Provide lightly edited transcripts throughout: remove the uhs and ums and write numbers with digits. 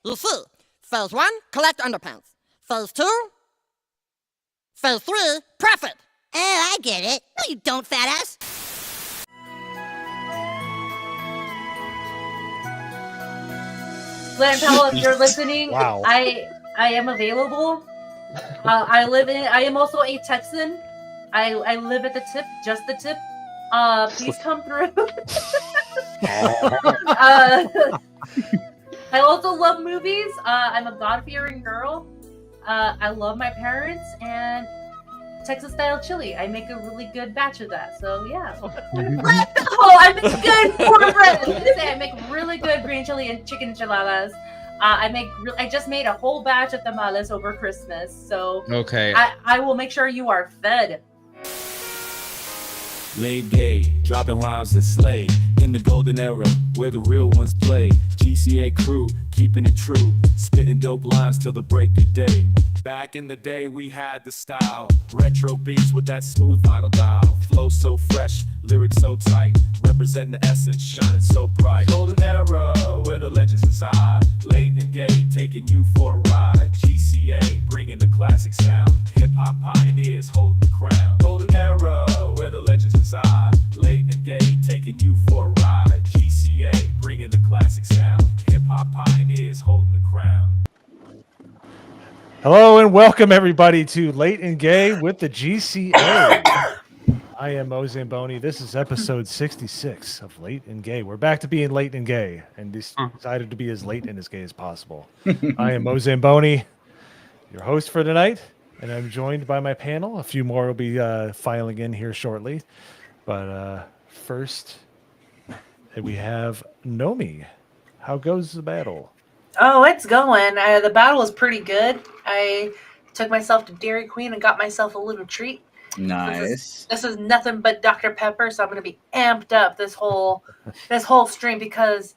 You see, phase 1, collect underpants. Phase 2, phase 3, profit. Oh, I get it. No, you don't, fat ass. Glenn Powell, if you're listening, Wow. I am available. I am also a Texan. I live at the tip, just the tip. Please come through. I also love movies. I'm a God-fearing girl. I love my parents and Texas-style chili. I make a really good batch of that. So yeah. I make good cornbread. I make really good green chili and chicken enchiladas. I just made a whole batch of tamales over Christmas. So Okay. I will make sure you are fed. Laid gay, dropping rhymes that slay. In the golden era, where the real ones play. GCA crew, keeping it true. Spitting dope lines till the break of day. Back in the day, we had the style. Retro beats with that smooth vinyl dial. Flow so fresh, lyrics so tight. Representing the essence, shining so bright. Golden era, where the legends reside. Late and gay, taking you for a ride. GCA, bringing the classic sound. Hip-hop pioneers holding the crown. Golden era, where the legends reside. Late and gay, taking you for a ride. GCA, bringing the classic sound. Hip-hop pioneers holding the crown. Hello and welcome everybody to Late and Gay with the GCA. I am MoZamboni. This is episode 66 of Late and Gay. We're back to being late and gay and decided to be as late and as gay as possible. I am MoZamboni, your host for tonight, and I'm joined by my panel. A few more will be filing in here shortly. But first, we have Nomi. How goes the battle? Oh, it's going. The battle is pretty good. I took myself to Dairy Queen and got myself a little treat. Nice. This is nothing but Dr. Pepper, so I'm going to be amped up this whole stream because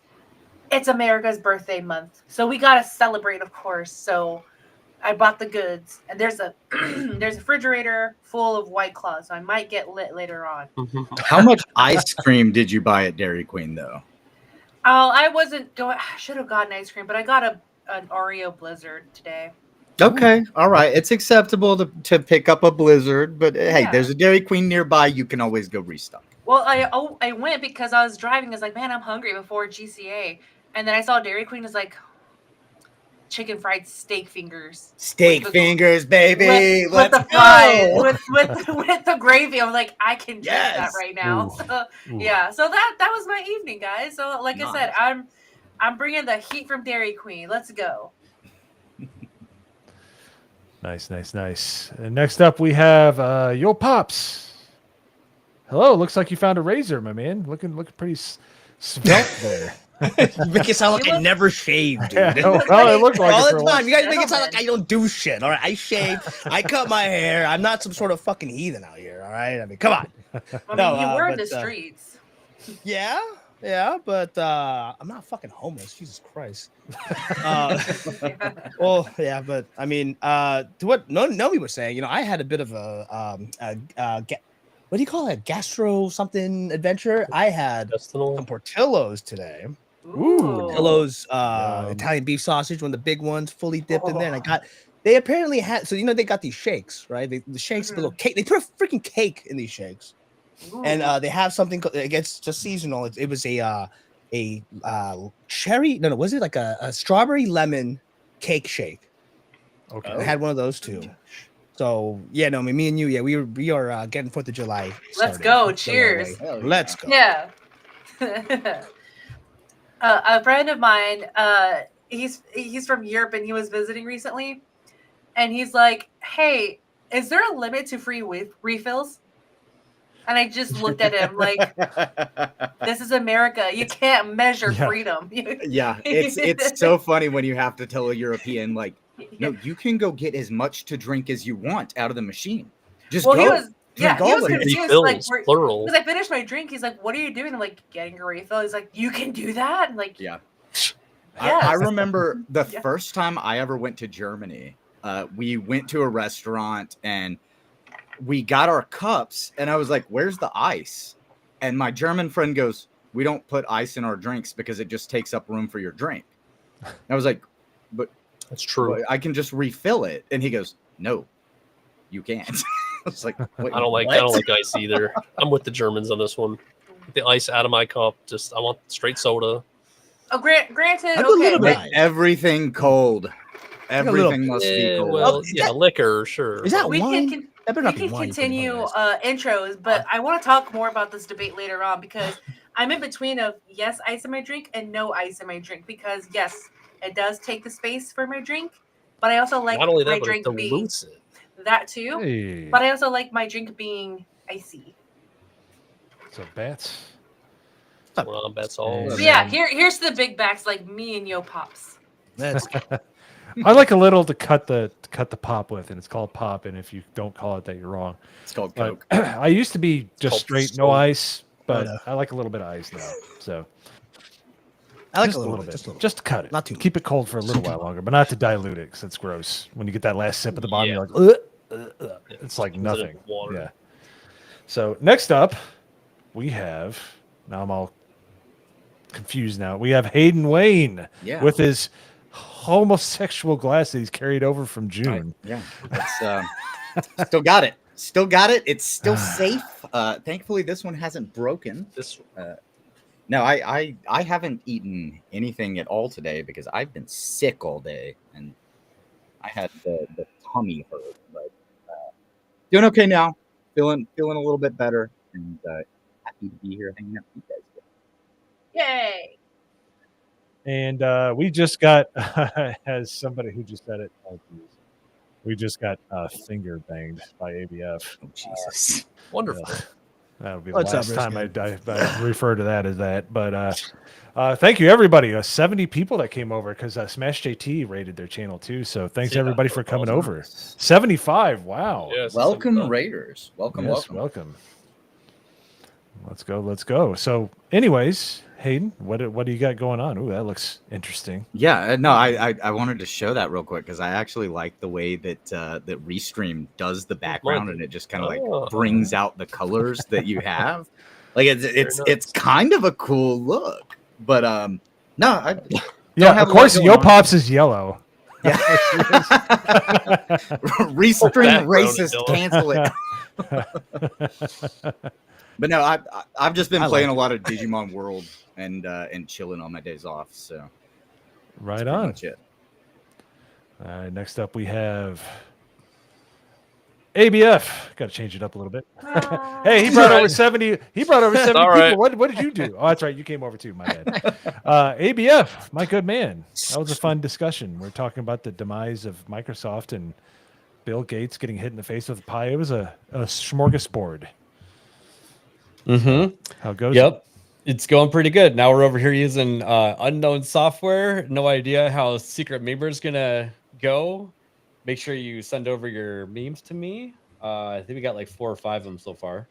it's America's birthday month. So we got to celebrate, of course. So I bought the goods, and there's a refrigerator full of White Claws, so I might get lit later on. How much ice cream did you buy at Dairy Queen, though? Oh, I wasn't going. I should have gotten ice cream, but I got an Oreo Blizzard today. Okay, all right. It's acceptable to pick up a Blizzard, but hey, Yeah. there's a Dairy Queen nearby. You can always go restock. Well, I went because I was driving. I was like, man, I'm hungry before GCA, and then I saw Dairy Queen is like chicken fried steak fingers. Steak fingers, baby. With the Let's fries, go. with the gravy. I'm like, I can drink that Yes. right now. Ooh. So, Ooh. yeah. So that was my evening, guys. So like I said, Nice. I'm bringing the heat from Dairy Queen. Let's go. Nice. And next up, we have Yo Pops. Hello. Looks like you found a razor, my man. Looking pretty svelte there. You make it sound like I never shaved, dude. Well, it looked like all it for the a time. while. You guys make it sound like I don't do shit. All right, I shave. I cut my hair. I'm not some sort of fucking heathen out here. All right, I mean, come on. I mean, No, you were in the but, streets. Yeah, but I'm not fucking homeless. Jesus Christ. Well, yeah, but I mean, to what Nomi was saying, I had a bit of what do you call it? Gastro something adventure. I had some Portillo's today. Ooh. Portillo's Italian beef sausage, one of the big ones, fully dipped in there. And they apparently had, so they got these shakes, right? The shakes, the little cake. They put a freaking cake in these shakes, and they have something. It gets just seasonal. It was a cherry. No, was it like a strawberry lemon cake shake? Okay. I had one of those too. So yeah, no, I mean, me and you, yeah, we are getting 4th of July. Let's started. go. Cheers. Let's go. Yeah. A friend of mine, he's from Europe and he was visiting recently, and he's like, "Hey, is there a limit to free refills?" And I just looked at him like, "This is America. You can't measure freedom." Yeah, it's so funny when you have to tell a European, like, no, you can go get as much to drink as you want out of the machine. Just well, go. he was Drink all of it. confused. Like, plural. Because I finished my drink. He's like, "What are you doing?" I'm like, "Getting a refill." He's like, "You can do that?" I'm like, Yeah. Yes. I remember the first time I ever went to Germany. We went to a restaurant and we got our cups, and I was like, "Where's the ice?" And my German friend goes, "We don't put ice in our drinks because it just takes up room for your drink." And I was like, but That's true. I can just refill it. And he goes, no, you can't. It's like, wait, I don't like ice either. I'm with the Germans on this one. Get the ice out of my cup. I want straight soda. Oh, granted, I'd do a okay, little bit but of everything cold. Everything must be Yeah, cold. well, is yeah, that- liquor, sure. Is that we wine? can That better we not be can wine. continue intros, but I want to talk more about this debate later on because I'm in between of yes, ice in my drink and no ice in my drink because yes, it does take the space for my drink, but I also like Not only my that, but it drink being dilutes it. that too. Hey, But I also like my drink being icy. so bats. Well, that's all. So yeah, here's the big backs like me and Yo Pops. That's I like a little to cut the pop with, and it's called pop. And if you don't call it that, you're wrong. It's called But Coke. I used to be just called straight, no Soda. ice, but Soda. I like a little bit of ice now. So I like just a little bit, just a little. just to cut it, Not too keep it cold for a little while longer, but not to dilute it because it's gross. When you get that last sip at the bottom, Yeah. you're like, it's like Turns it nothing. into water. Yeah. So next up, we have now I'm all confused now. We have Hayden Wayne Yeah. with his homosexual glass that he's carried over from June. Yeah. It's, still got it. Still got it. It's still safe. Thankfully, this one hasn't broken. This No, I haven't eaten anything at all today because I've been sick all day and I had the tummy hurt. But doing okay now. Feeling a little bit better and happy to be here hanging out with you guys. Yay! And we just got, as somebody who just said it, oh, geez. We just got finger banged by ABF. Oh, Jesus. wonderful. That would be the What's up, last time Brisket? I refer to that as that. But thank you, everybody. 70 people that came over because Smash JT rated their channel too. So thanks Yeah, everybody for that's coming awesome. over. 75. Wow. Yes, Welcome, Raiders. Welcome, Yes, welcome. Let's go. Let's go. So, anyways, Hayden, what do you got going on? Ooh, that looks interesting. Yeah, no, I wanted to show that real quick because I actually like the way that that Restream does the background and it just kind of like Oh. brings out the colors that you have. Like it's nice. kind of a cool look. But no, I Yeah, have of a lot course, going Yo on. Pops is yellow. Yeah. Restream Background racist, yellow. cancel it. But no, I've just been I playing like a lot of Digimon World and chilling on my days off. So Right pretty on. much it. All right, next up we have ABF. Got to change it up a little bit. Hey, he brought over 70. He brought over 70 All people. right. What did you do? Oh, that's right. You came over too. My bad. ABF, my good man. That was a fun discussion. We're talking about the demise of Microsoft and Bill Gates getting hit in the face with a pie. It was a smorgasbord. Mm-hmm. How goes Yep. It's going pretty good. Now we're over here using unknown software. No idea how Secret Member's gonna go. Make sure you send over your memes to me. I think we got like 4 or 5 of them so far.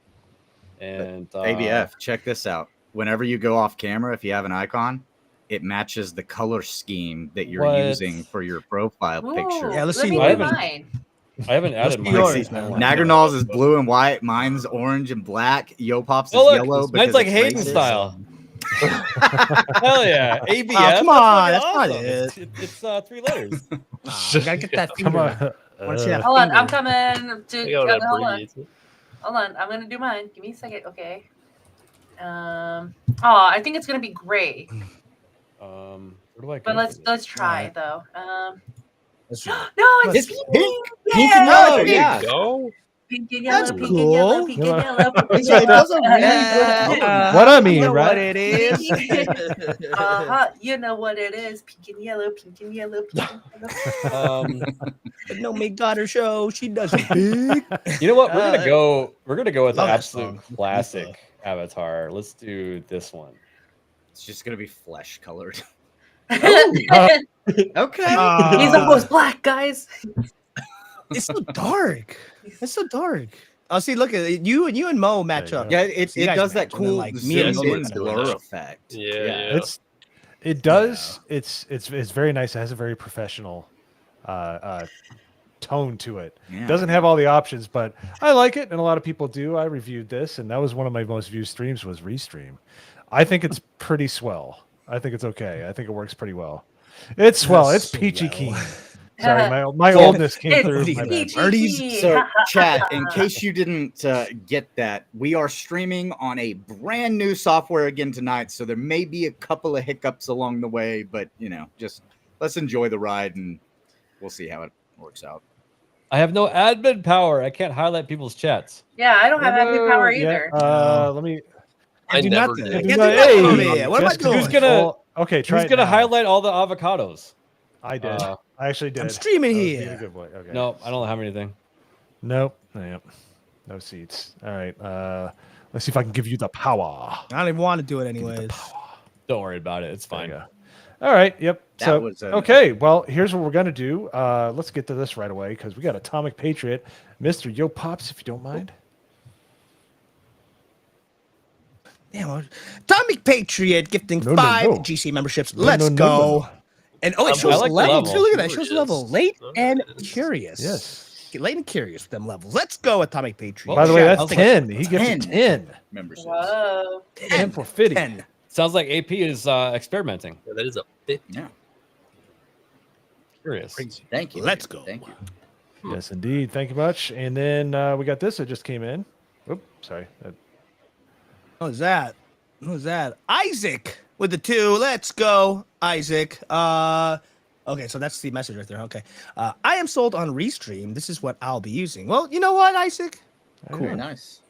And ABF, check this out. Whenever you go off camera, if you have an icon, it matches the color scheme that you're What? using for your profile picture. Yeah, let's Let see me what do haven't- mine. I haven't added be mine. yours, I don't man. know. Naggernall's is blue and white. Mine's orange and black. Yo Pops is Oh, look, yellow. mine's because like it's Hayden racist. style. Hell yeah. ABF. come on, That's that's not fucking awesome. it. It's 3 letters. We gotta get that Come finger. on. Wanna see that Hold on, finger? I'm coming to. You gotta hold on. abbreviate it. Hold on, I'm gonna do mine. Give me a second, okay? I think it's gonna be gray, Where do I go but for let's this? try though. Let's see. No, it's It's pink. pink. Yay! Pink and There yellow. you Yeah. go. Pink and yellow, That's pink and yellow, cool. pink and yellow, pink and It does a really yellow. good color. What I mean, You know right? what it is. You know what it is. Pink and yellow, pink and yellow, pink and yellow. But no, make daughter show. She does it big. You know what? We're gonna go with the love that absolute song. classic avatar. Let's do this one. It's just gonna be flesh colored. Uh, Okay. He's almost black, guys. It's so dark. It's so dark. Oh, see, look at it. You and Mo match There you up. go. Yeah, it You guys does that match, and then, cool like, me zoom and Mo in look blur kinda match. effect. Yeah. It does. It's very nice. It has a very professional tone to it. Yeah. Doesn't have all the options, but I like it, and a lot of people do. I reviewed this, and that was one of my most viewed streams was Restream. I think it's pretty swell. I think it's okay. I think it works pretty well. It's well, it's So peachy well. keen. Sorry, my So- oldness came It's through. peachy My keen. bad. Birdies. So, chat, in case you didn't get that, we are streaming on a brand new software again tonight. So there may be a couple of hiccups along the way, but just let's enjoy the ride and we'll see how it works out. I have no admin power. I can't highlight people's chats. Yeah, I don't have admin power Yeah, either. let me. I do never nothing. did. I do can't not- do nothing over hey, here. What am I just- doing? Who's gonna- Well, okay, try Who's it gonna now. highlight all the avocados? I did. Uh, I actually did. I'm streaming I was here. being a good boy. Okay. No, I don't have anything. Nope. Yep. No seats. All right. Let's see if I can give you the power. I don't even want to do it anyways. Don't worry about it. It's There fine. you go. All right. Yep. That So was an- okay. Well, here's what we're gonna do. Let's get to this right away because we got Atomic Patriot, Mr. Yo Pops, if you don't mind. Damn, Atomic Patriot gifting No, no, 5 no. GC memberships. No, Let's no, no, go. no, no. And it I shows like the level. level. too. Look at that. It shows Curious. level. Late Oh, and it is. curious. Yes. Late and curious with them levels. Let's go, Atomic Patriot. By the way, Shout that's out. 10. He gives 10. you 10. Memberships. Whoa. 10 for fitting. 10. Sounds like AP is experimenting. Yeah, that is a bit Yeah. Curious. Thank you. Let's go. Thank you. Yes, indeed. Thank you much. And then we got this that just came in. Oop, sorry. Who's that? Who's that? Isaac with the 2. Let's go, Isaac. Okay, so that's the message right there. Okay. I am sold on Restream. This is what I'll be using. Well, you know what, Isaac? Very nice.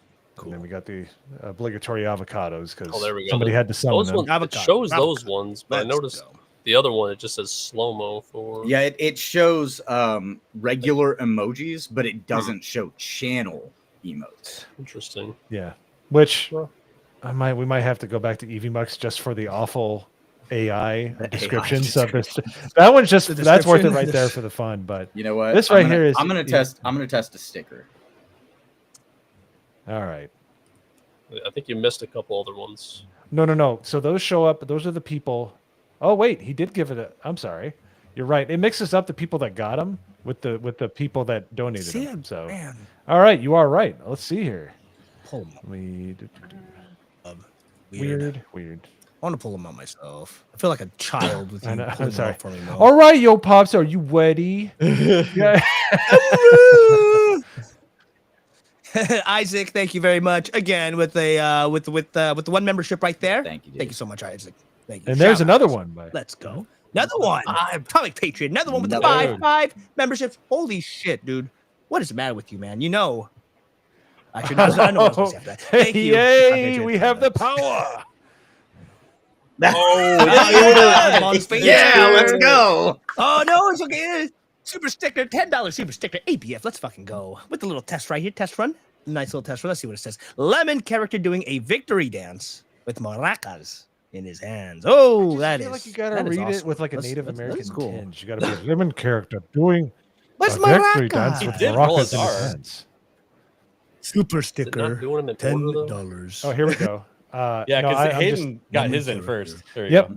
And then we got the obligatory avocados because Oh, there we go. somebody had to summon Those them. ones, it Avocado. shows those Avocado. ones, but I Let's noticed go. the other one, it just says slow-mo for... Yeah, it shows regular emojis, but it doesn't show channel emotes. Interesting. Yeah, which we might have to go back to EVMux just for the awful AI descriptions of this. That one's just The that's worth it description. right there for the fun. But You know what? This I'm right gonna- here is- I'm gonna test a sticker. all right, I think you missed a couple other ones. no. So those show up. Those are the people. Oh wait, he did give it a. I'm sorry, you're right. It mixes up the people that got them with the people that donated See, them. So man. all right, you are right. Let's see here. Pull them Weird. I want to pull them out myself. I feel like a child with you. I know, pulling I'm sorry. them out for me, Mo. All right, yo pops, are you ready? Yeah. Isaac, thank you very much again with the with the 1 membership right there. Thank you, dude. Thank you so much, Isaac. Thank you. And there's Shout out. another one. By Let's go. Another one. Atomic Patriot. Another one with the Another five memberships. Holy shit, dude. What is the matter with you, man? You know. Actually, no, I know what I was going to say after that. Thank you. Yay, Patriot. we have the power. Yeah, let's go. Oh, no, it's okay. Super sticker, $10 super sticker, ABF. Let's fucking go. With the little test right here, test run. Nice little test run. Let's see what it says. Lemon character doing a victory dance with maracas in his hands. Oh, that feel is. like you gotta that is read it awesome. with like a That's- Native that's American cool. tinge. You gotta be a lemon character doing What's a victory maraca? dance He with did roll maracas his in his R. hands. Super Is it not sticker, doing them in order, though? $10. Oh, here we go. Yeah, no, because I'm Hayden just- got his in first. There you Yep. go.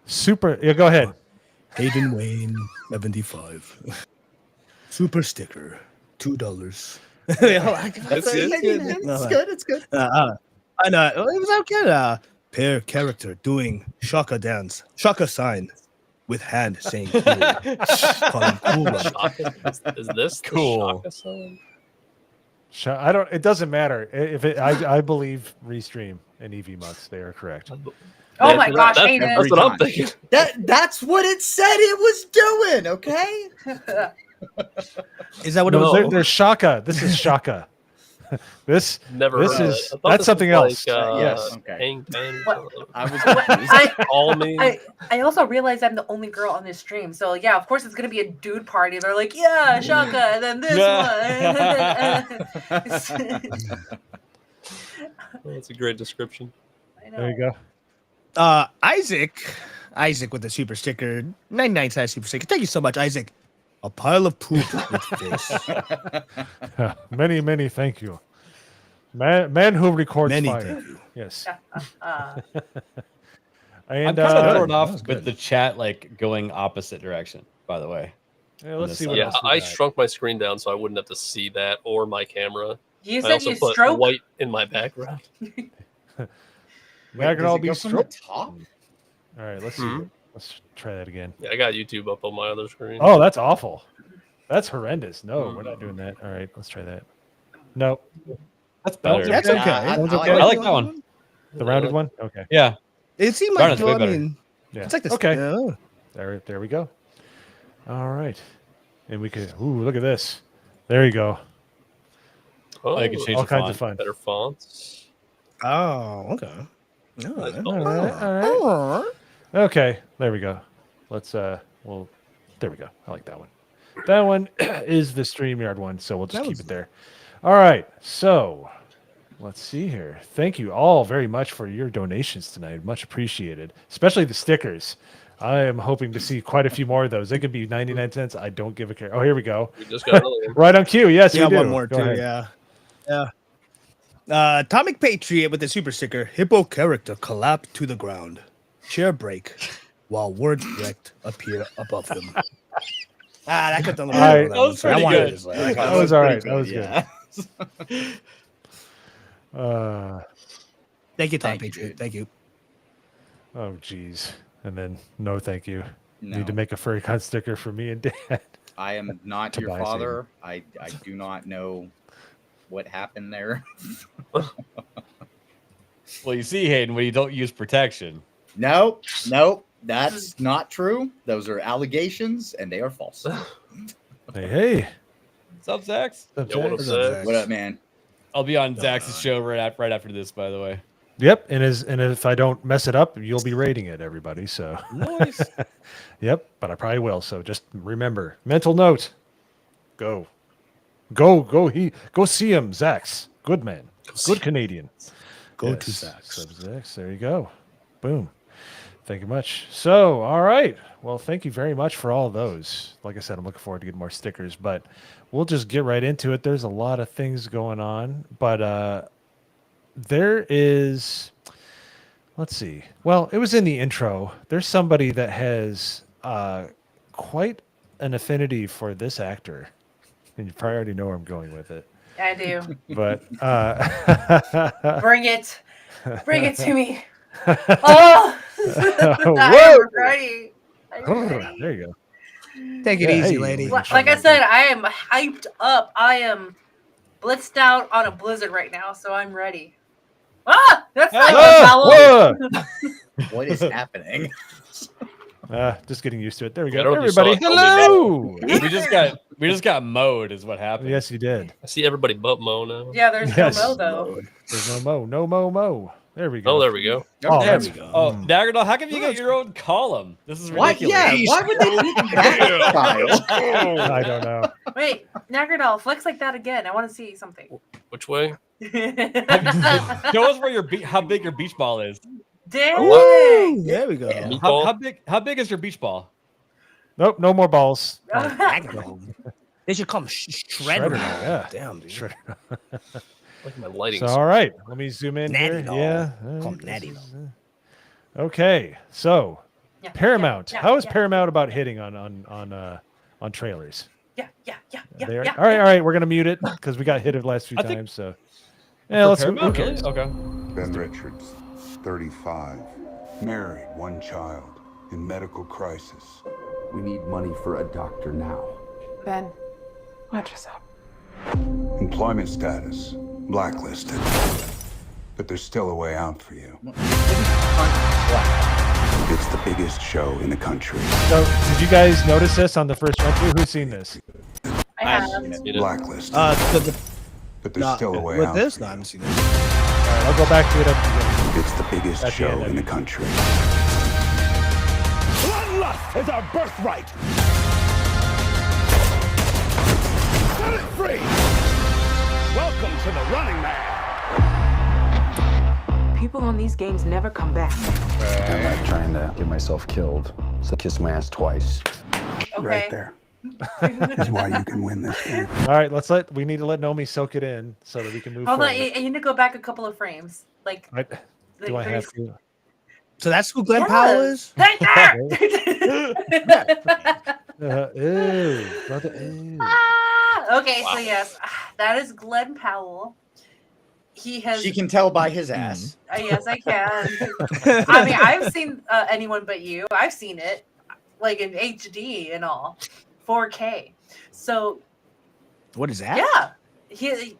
Super. Yeah, go ahead. Hayden Wayne, 75. Super sticker, $2. That's good. It's good. It's good. I know. It was okay. Pair character doing shaka dance, shaka sign with hand saying cool. Call him cool one. Shaka- Is this Cool. the Shaka song? I don't. It doesn't matter if it. I believe Restream and EVMux. They are correct. Oh Yeah, my gosh, that's, Hayden. that's what I'm thinking. That's what it said it was doing. Okay. Is that what it No. was? There's Shaka. This is Shaka. this Never This heard of is- it. I thought that's this something was else. Like, Yes. Okay. Hang Ten. What? I was I, Call me. I also realized I'm the only girl on this stream, so yeah, of course it's gonna be a dude party. They're like, yeah, Shaka, and then this one. That's a great description. I know. There you go. Isaac with the super sticker, 99 size super sticker. Thank you so much, Isaac. A pile of poop with face. Many thank you. Man who records Many fire. thank you. Yes. Uh, And I'm kind of thrown that off was with good. the chat like going opposite direction. By the way, yeah, let's this see side. what Yeah, else we I got. shrunk my screen down so I wouldn't have to see that or my camera. you I said also you put stroke. white in my background. That could all be from the stroked. top. All right, let's see. Hmm. Let's try that again. Yeah, I got YouTube up on my other screen. Oh, that's awful. That's horrendous. No, we're not doing that. All right, let's try that. No, That's better. That's okay. I I like that one. the rounded one. Okay. Yeah. It seemed Rounded's like, way I better. mean, Yeah. it's like this. Okay. Yeah. There we go. All right, and we could. Ooh, look at this. There you go. Oh, I can change All the kinds font. of fun. better fonts. Oh, okay. All right. All right. All right. Okay, there we go. Let's well, there we go. I like that one. That one is the StreamYard one, so we'll just That keep was- it there. All right, so let's see here. Thank you all very much for your donations tonight. Much appreciated, especially the stickers. I am hoping to see quite a few more of those. They could be 99 cents. I don't give a care. Oh, here we go. We just got another one. Right on cue. Yes, Yeah, we do. one more Go too. ahead. Yeah. Atomic Patriot with the super sticker. Hippo character collapse to the ground. Chair break while words wrecked appear above him. That could have done a All right. little That was pretty good. That was all right. That was Yeah. good. Thank you, Tom Thank you, Patriot. dude. Thank you. Oh, geez. And then no, thank you. No, Need to make a furry cunt sticker for me and Dad. I am not your Tobias father. I do not know what happened there. Well, you see, Hayden, when you don't use protection. Nope, that's not true. Those are allegations, and they are false. Hey. What's up, Zax? What's Yo, what up, What's up, Zach? Zach? What up, man? I'll be on Zax's show right after this, by the way. Yep, and if I don't mess it up, you'll be rating it, everybody. So, Nice. yep, but I probably will. So just remember, mental note: go see him, Zax. Good man, good Canadian. Go to Yes, Zax. so Zax, there you go. Boom. Thank you much. So, all right. Well, thank you very much for all those. Like I said, I'm looking forward to getting more stickers, but we'll just get right into it. There's a lot of things going on, but there is, let's see. Well, it was in the intro. There's somebody that has quite an affinity for this actor, and you probably already know where I'm going with it. I do. But Bring it. Bring it to me. Oh, Whoa! I'm ready. I'm ready. There you go. Take it Yeah, easy, hey. lady. Like I said, I am hyped up. I am blitzed out on a blizzard right now, so I'm ready. Ah, that's not Ah, Powell. whoa! What is happening? Just getting used to it. There we Yeah, I go. don't know if you Everybody, saw it. hello. we just got mowed, is what happened. Yes, you did. I see everybody but Mo now. Yeah, there's Yes. no Mo though. There's no mo. No mo. There we go. Oh, there we go. Oh, There that's we go. Oh, Daggerdall, how come you get your own column? This is Why? ridiculous. Yeah. Why would they do that style? I don't know. Wait, Nagradal, flex like that again. I want to see something. Which way? Show us where how big your beach ball is. Dang. Woo! There we go. Meatball? How big is your beach ball? Nope, no more balls. They should call him Shredder. Shredder, yeah. Damn, dude. Shredder. Like my lighting. So, all right, let me zoom in Natty here. Dog. Yeah. Call him Natty Dog. Okay, so Yeah, Paramount. yeah, How is yeah. Paramount about hitting on trailers? Yeah. They are- all right. We're gonna mute it because we got hit it last few I think- times. So yeah, let's. Who Paramount, cares? really? Okay. Ben Richards, 35, married, one child, in medical crisis. We need money for a doctor now. Ben, watch yourself. Employment status, blacklisted. But there's still a way out for you. It's the biggest show in the country. So, did you guys notice this on the first run through? Who's seen this? I have. Blacklisted. But there's Not still a way with out. this. for No, I you. haven't seen this. All right, I'll go back to it up. It's the biggest At the show end of in the it. country. Bloodlust is our birthright! Set it free! Welcome to the Running Man! People on these games never come back. I'm not trying to get myself killed, so kiss my ass twice. Okay. Right there. Is why you can win this game. All right, we need to let Nomi sook it in so that we can move Hold on, forward. you need to go back a couple of frames. Like, Right? Do I have to? So that's who Glenn Powell is? Right there! Ew, brother, ew. Ah, okay, so yes, that is Glenn Powell. he has. She can tell by his ass. Yes, I can. I mean, I've seen Anyone But You. I've seen it, like in HD and all, 4K. So. What is that? Yeah, he is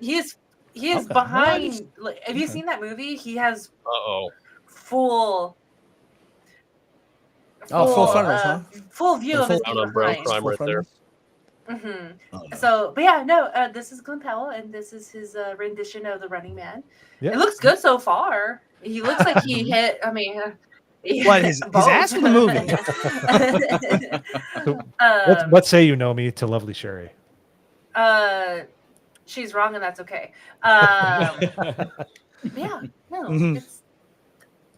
Okay. behind. Like, have you seen that movie? He has full. Full frontal, huh? Full view of his behind. Crime right there. Mm-hmm. So, but yeah, no. This is Glenn Powell, and this is his rendition of The Running Man. Yeah. It looks good so far. He looks like he hit. I mean, what his ass in the movie? So, what say you, Nomi, to lovely Sherry? She's wrong, and that's okay. Yeah, no,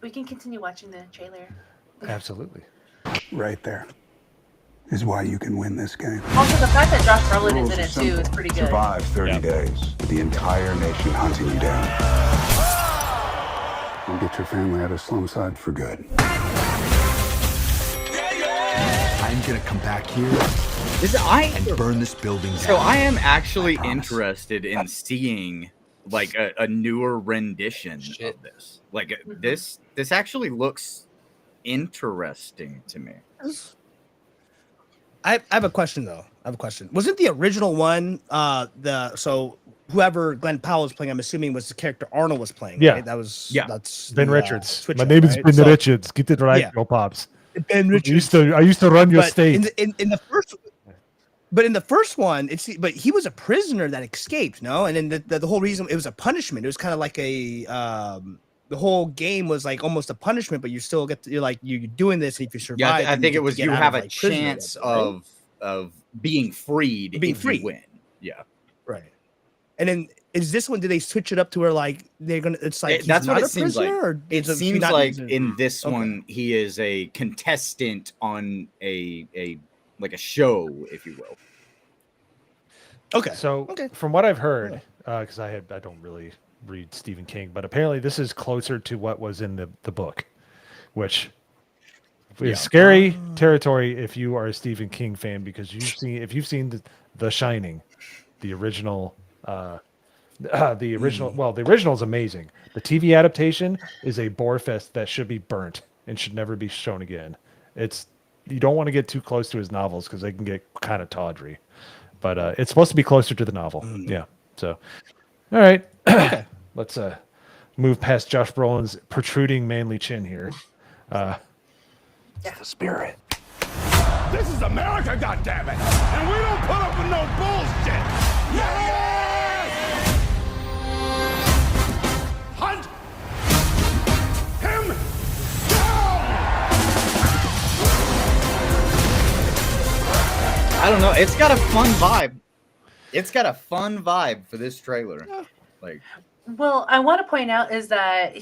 we can continue watching the trailer. Absolutely. Right there is why you can win this game. Also, the fact that Josh Brolin is in it too is pretty good. Survive 30 days with the entire nation hunting you down. And get your family out of Slumside for good. I'm gonna come back here and burn this building down. So I am actually interested in seeing like a newer rendition of this. Like this actually looks interesting to me. I have a question though. Wasn't the original one so whoever Glenn Powell was playing, I'm assuming was the character Arnold was playing. Yeah. Right? That's Ben the, Richards. Switch My up, name is right? Ben So- Richards. Get it right, Yeah. yo pops. Ben Richards. I used to run your But state. in the first, but in the first one, but he was a prisoner that escaped, no? And then the whole reason it was a punishment. It was kind of like a the whole game was like almost a punishment, but you still you're doing this if you survive. Yeah, I think it was you have a chance right? of being freed if you win. Yeah. Right. And then is this one? Did they switch it up to where like they're gonna? It's like he's That's not what a it seems like. prisoner, or It is seems not- like in this one he is a contestant on a like a show, if you will. Okay. So from what I've heard, because I don't really read Stephen King, but apparently this is closer to what was in the book, which is scary territory if you are a Stephen King fan, because if you've seen the Shining, the original. The original is amazing. The TV adaptation is a bore fest that should be burnt and should never be shown again. You don't want to get too close to his novels because they can get kind of tawdry. But it's supposed to be closer to the novel. Yeah. So, all right. Let's move past Josh Brolin's protruding manly chin here. The spirit. This is America, goddammit! And we don't put up with no bullshit! Yes! Hunt him down! I don't know. It's got a fun vibe. It's got a fun vibe for this trailer. Like, well, I want to point out is that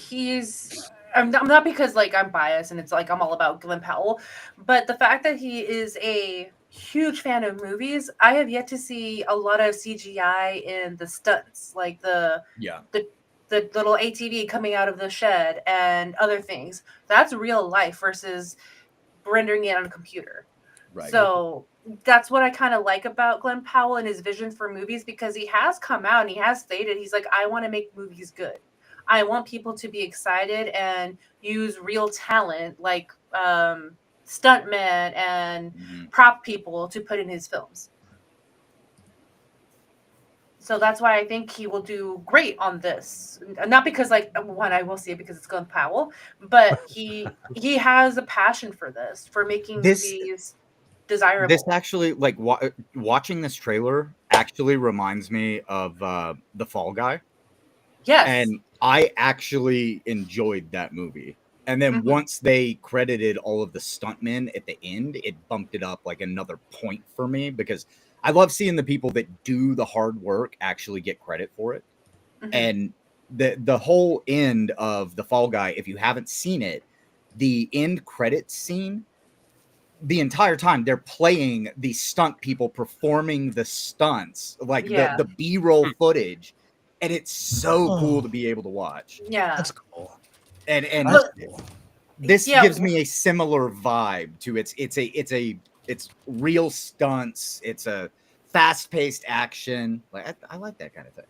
I'm not because like I'm biased and it's like I'm all about Glenn Powell, but the fact that he is a huge fan of movies, I have yet to see a lot of CGI in the stunts, like the little ATV coming out of the shed and other things. That's real life versus rendering it on a computer. Right. So that's what I kind of like about Glenn Powell and his vision for movies, because he has come out and he has stated, he's like, I want to make movies good. I want people to be excited and use real talent like stuntmen and prop people to put in his films. So that's why I think he will do great on this. Not because like one, I will see it because it's Glenn Powell, but he has a passion for this, for making movies desirable. This actually, like watching this trailer actually reminds me of The Fall Guy. Yes. And I actually enjoyed that movie. And then once they credited all of the stuntmen at the end, it bumped it up like another point for me, because I love seeing the people that do the hard work actually get credit for it. And the whole end of The Fall Guy, if you haven't seen it, the end credits scene, the entire time they're playing the stunt people performing the stunts, like the B-roll footage. And it's so cool to be able to watch. Yeah. That's cool. And this Yeah. gives me a similar vibe to it's real stunts. It's a fast-paced action. Like I like that kind of thing.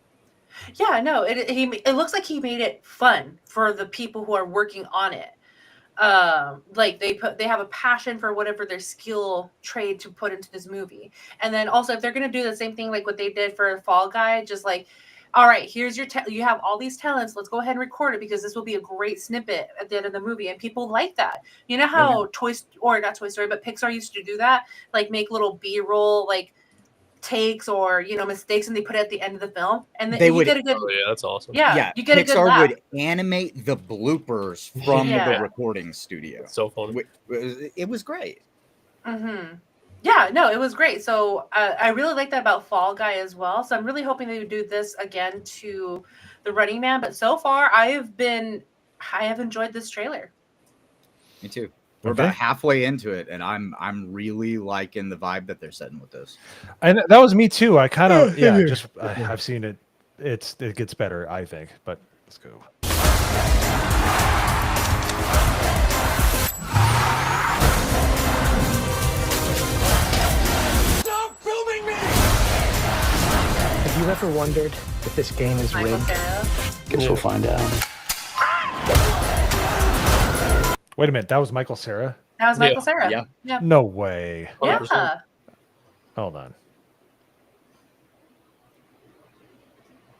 Yeah, no, it looks like he made it fun for the people who are working on it. Like they have a passion for whatever their skill trade to put into this movie. And then also if they're gonna do the same thing like what they did for Fall Guy, just like, all right, here's your you have all these talents. Let's go ahead and record it because this will be a great snippet at the end of the movie, and people like that. You know how not Toy Story, but Pixar used to do that, like make little B-roll like takes or mistakes, and they put it at the end of the film, and then you get a good. Oh yeah, that's awesome. Yeah, you get a good Pixar laugh. would animate the bloopers from the recording studio. It's so funny. It was great. Mm-hmm. Yeah, no, it was great. So I really like that about Fall Guy as well. So I'm really hoping they would do this again to The Running Man. But so far, I have enjoyed this trailer. Me too. We're about halfway into it, and I'm really liking the vibe that they're setting with this. And that was me too. I kind of I've seen it. It gets better, I think. But let's go. Stop filming me! Have you ever wondered if this game is rigged? Guess we'll find out. Wait a minute, that was Michael Cera? That was Michael Cera. Yeah. No way. Yeah. Hold on.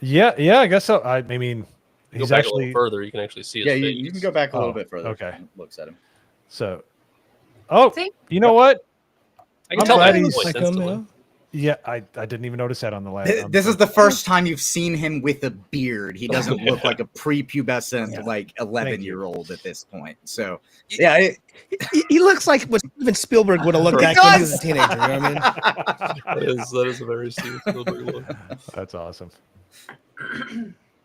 Yeah, I guess so. I mean, he's go back actually a little further. You can actually see his face. You can go back a little bit further. Okay. Looks at him. So, See? You know what? I can tell glad that he's voice instantly. Yeah, I didn't even notice that on the last. This is the first time you've seen him with a beard. He doesn't look like a prepubescent, like 11-year-old at this point. So, yeah, he looks like what Steven Spielberg would have looked like when he was a teenager. You know what I mean? That is a very Steven Spielberg look. That's awesome.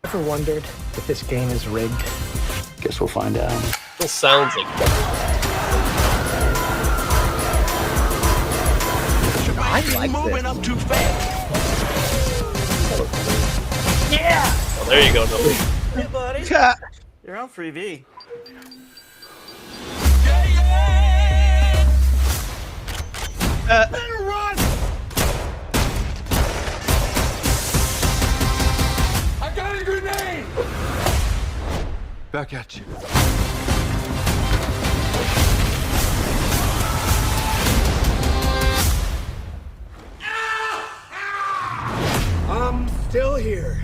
Ever wondered if this game is rigged? Guess we'll find out. Still sounds like I like moving up too fast. Yeah. Oh, there you go, Nolan. Hey, buddy. You're on Freebie. Better run! I got a grenade! Back at you. I'm still here,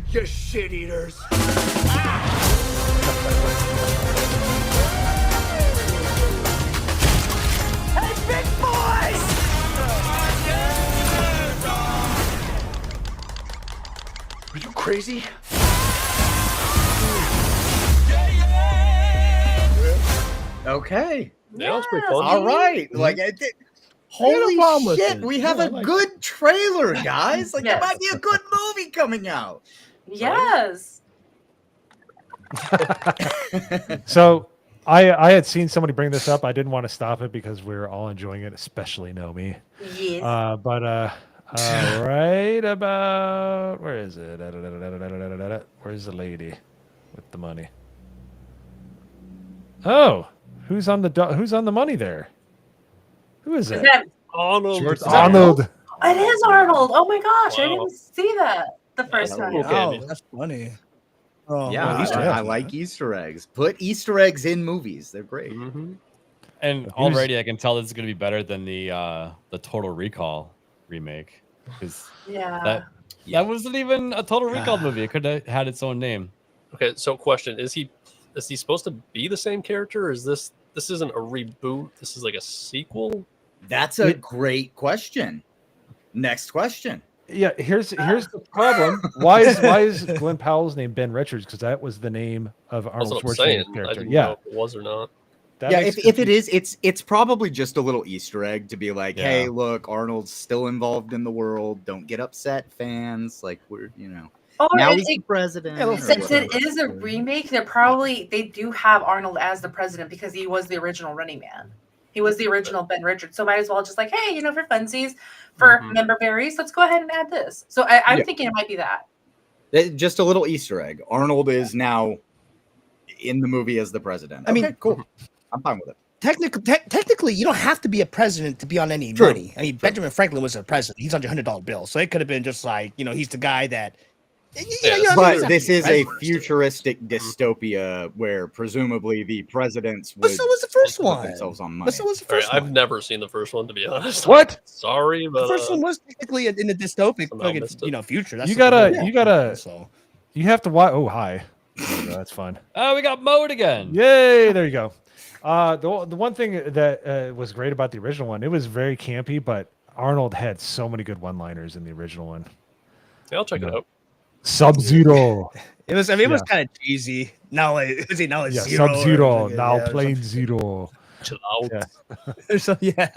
you shit eaters. Hey, big boys! Are you crazy? Okay. Yeah, that was pretty fun. All right. Like, holy shit, we have a good trailer, guys. Like, there might be a good movie coming out. Yes. So I had seen somebody bring this up. I didn't want to stop it because we were all enjoying it, especially Nomi. Yes. Right about where is it? Where's the lady with the money? Oh, who's on the money there? Who is it? Arnold. It's Arnold. It is Arnold. Oh my gosh, I Wow. didn't see that the first time. Okay. Oh, that's funny. Oh, Yeah, Easter eggs, I man. like Easter eggs. Put Easter eggs in movies. They're great. Mm-hmm. And already I can tell this is going to be better than the Total Recall remake. Because Yeah. that wasn't even a Total Recall movie. It could have had its own name. Okay, so question: Is he supposed to be the same character? Or is this isn't a reboot? This is like a sequel. That's a great question. Next question. Yeah, here's the problem. Why is Glenn Powell's name Ben Richards? Because that was the name of That's Arnold what I'm saying. Schwarzenegger's I character. didn't Yeah, know if it was or not. that Yeah, makes if it is, it's probably just a little Easter egg to be like, Yeah. hey, look, Arnold's still involved in the world. Don't get upset, fans. Like we're, Or now it- he's the president. Yeah, or Since it whatever. is a remake, they do have Arnold as the president because he was the original Running Man. He was the original Ben Richards. So might as well just like, hey, for funsies, for member berries, let's go ahead and add this. So I'm Yeah. thinking it might be that. Just a little Easter egg. Arnold is now in the movie as the president. I mean- Okay, cool. I'm fine with it. Technically, you don't have to be a president to be on any money. I mean, Benjamin Franklin was a president. He's on your $100 bill, so it could have been just like he's the guy that But this is a futuristic dystopia where presumably the presidents would But so was the first put one. themselves on money. But so was the All right, first I've one. never seen the first one, to be honest. What? Sorry, but The first one was technically in the dystopic fucking, future. That's You what the gotta, whole you gotta, thing, so. you have to watch. Oh, hi. There you go, that's fun. Oh, we got mode again. Yay! There you go. The one thing that was great about the original one, it was very campy, but Arnold had so many good one-liners in the original one. Yeah, I'll check it out. Sub-Zero. It was. I mean, it was kind of cheesy. Now, is it now? It's Yeah, zero. Sub-Zero. Now yeah, plain zero. Chill out. Yeah. So yeah,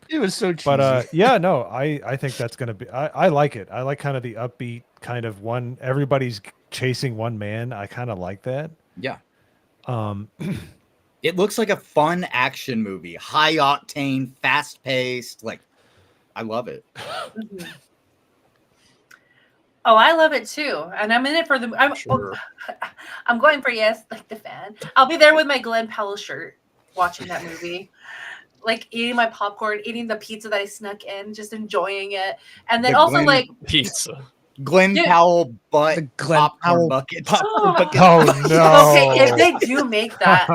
it was so cheesy. But yeah, no, I think that's gonna be. I like it. I like kind of the upbeat kind of one. Everybody's chasing one man. I kind of like that. Yeah. It looks like a fun action movie, high octane, fast paced. Like, I love it. Oh, I love it too, and I'm in it for the. I'm going for yes, like the fan. I'll be there with my Glenn Powell shirt, watching that movie, like eating my popcorn, eating the pizza that I snuck in, just enjoying it, and then also like pizza. Glenn Powell butt popcorn bucket. Oh, no! Okay, if they do make that,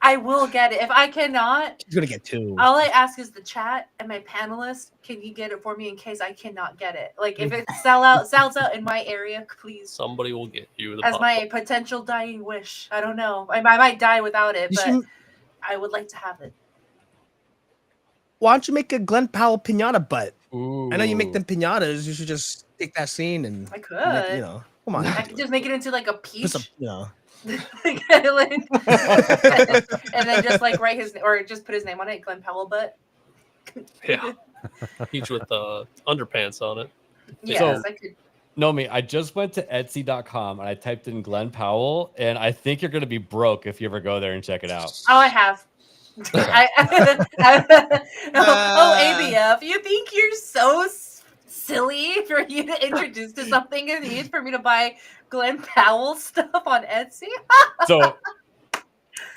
I will get it. If I cannot, He's gonna get two. all I ask is the chat and my panelists, can you get it for me in case I cannot get it? Like if it sells out in my area, please. Somebody will get you the As popcorn. my potential dying wish. I don't know. I might die without it, You but should- I would like to have it. Why don't you make a Glenn Powell pinata butt? Ooh. I know you make them pinatas. You should just take that scene and I could. come on. I could just make it into like a Put peach. some, and then just like write his or just put his name on it, Glenn Powell butt. Yeah. Each with underpants on it. Yes, So- I could. Nomi, I just went to Etsy.com and I typed in Glenn Powell, and I think you're gonna be broke if you ever go there and check it out. Oh, I have. ABF, you think you're so silly for you to introduce to something and need for me to buy Glenn Powell stuff on Etsy? So,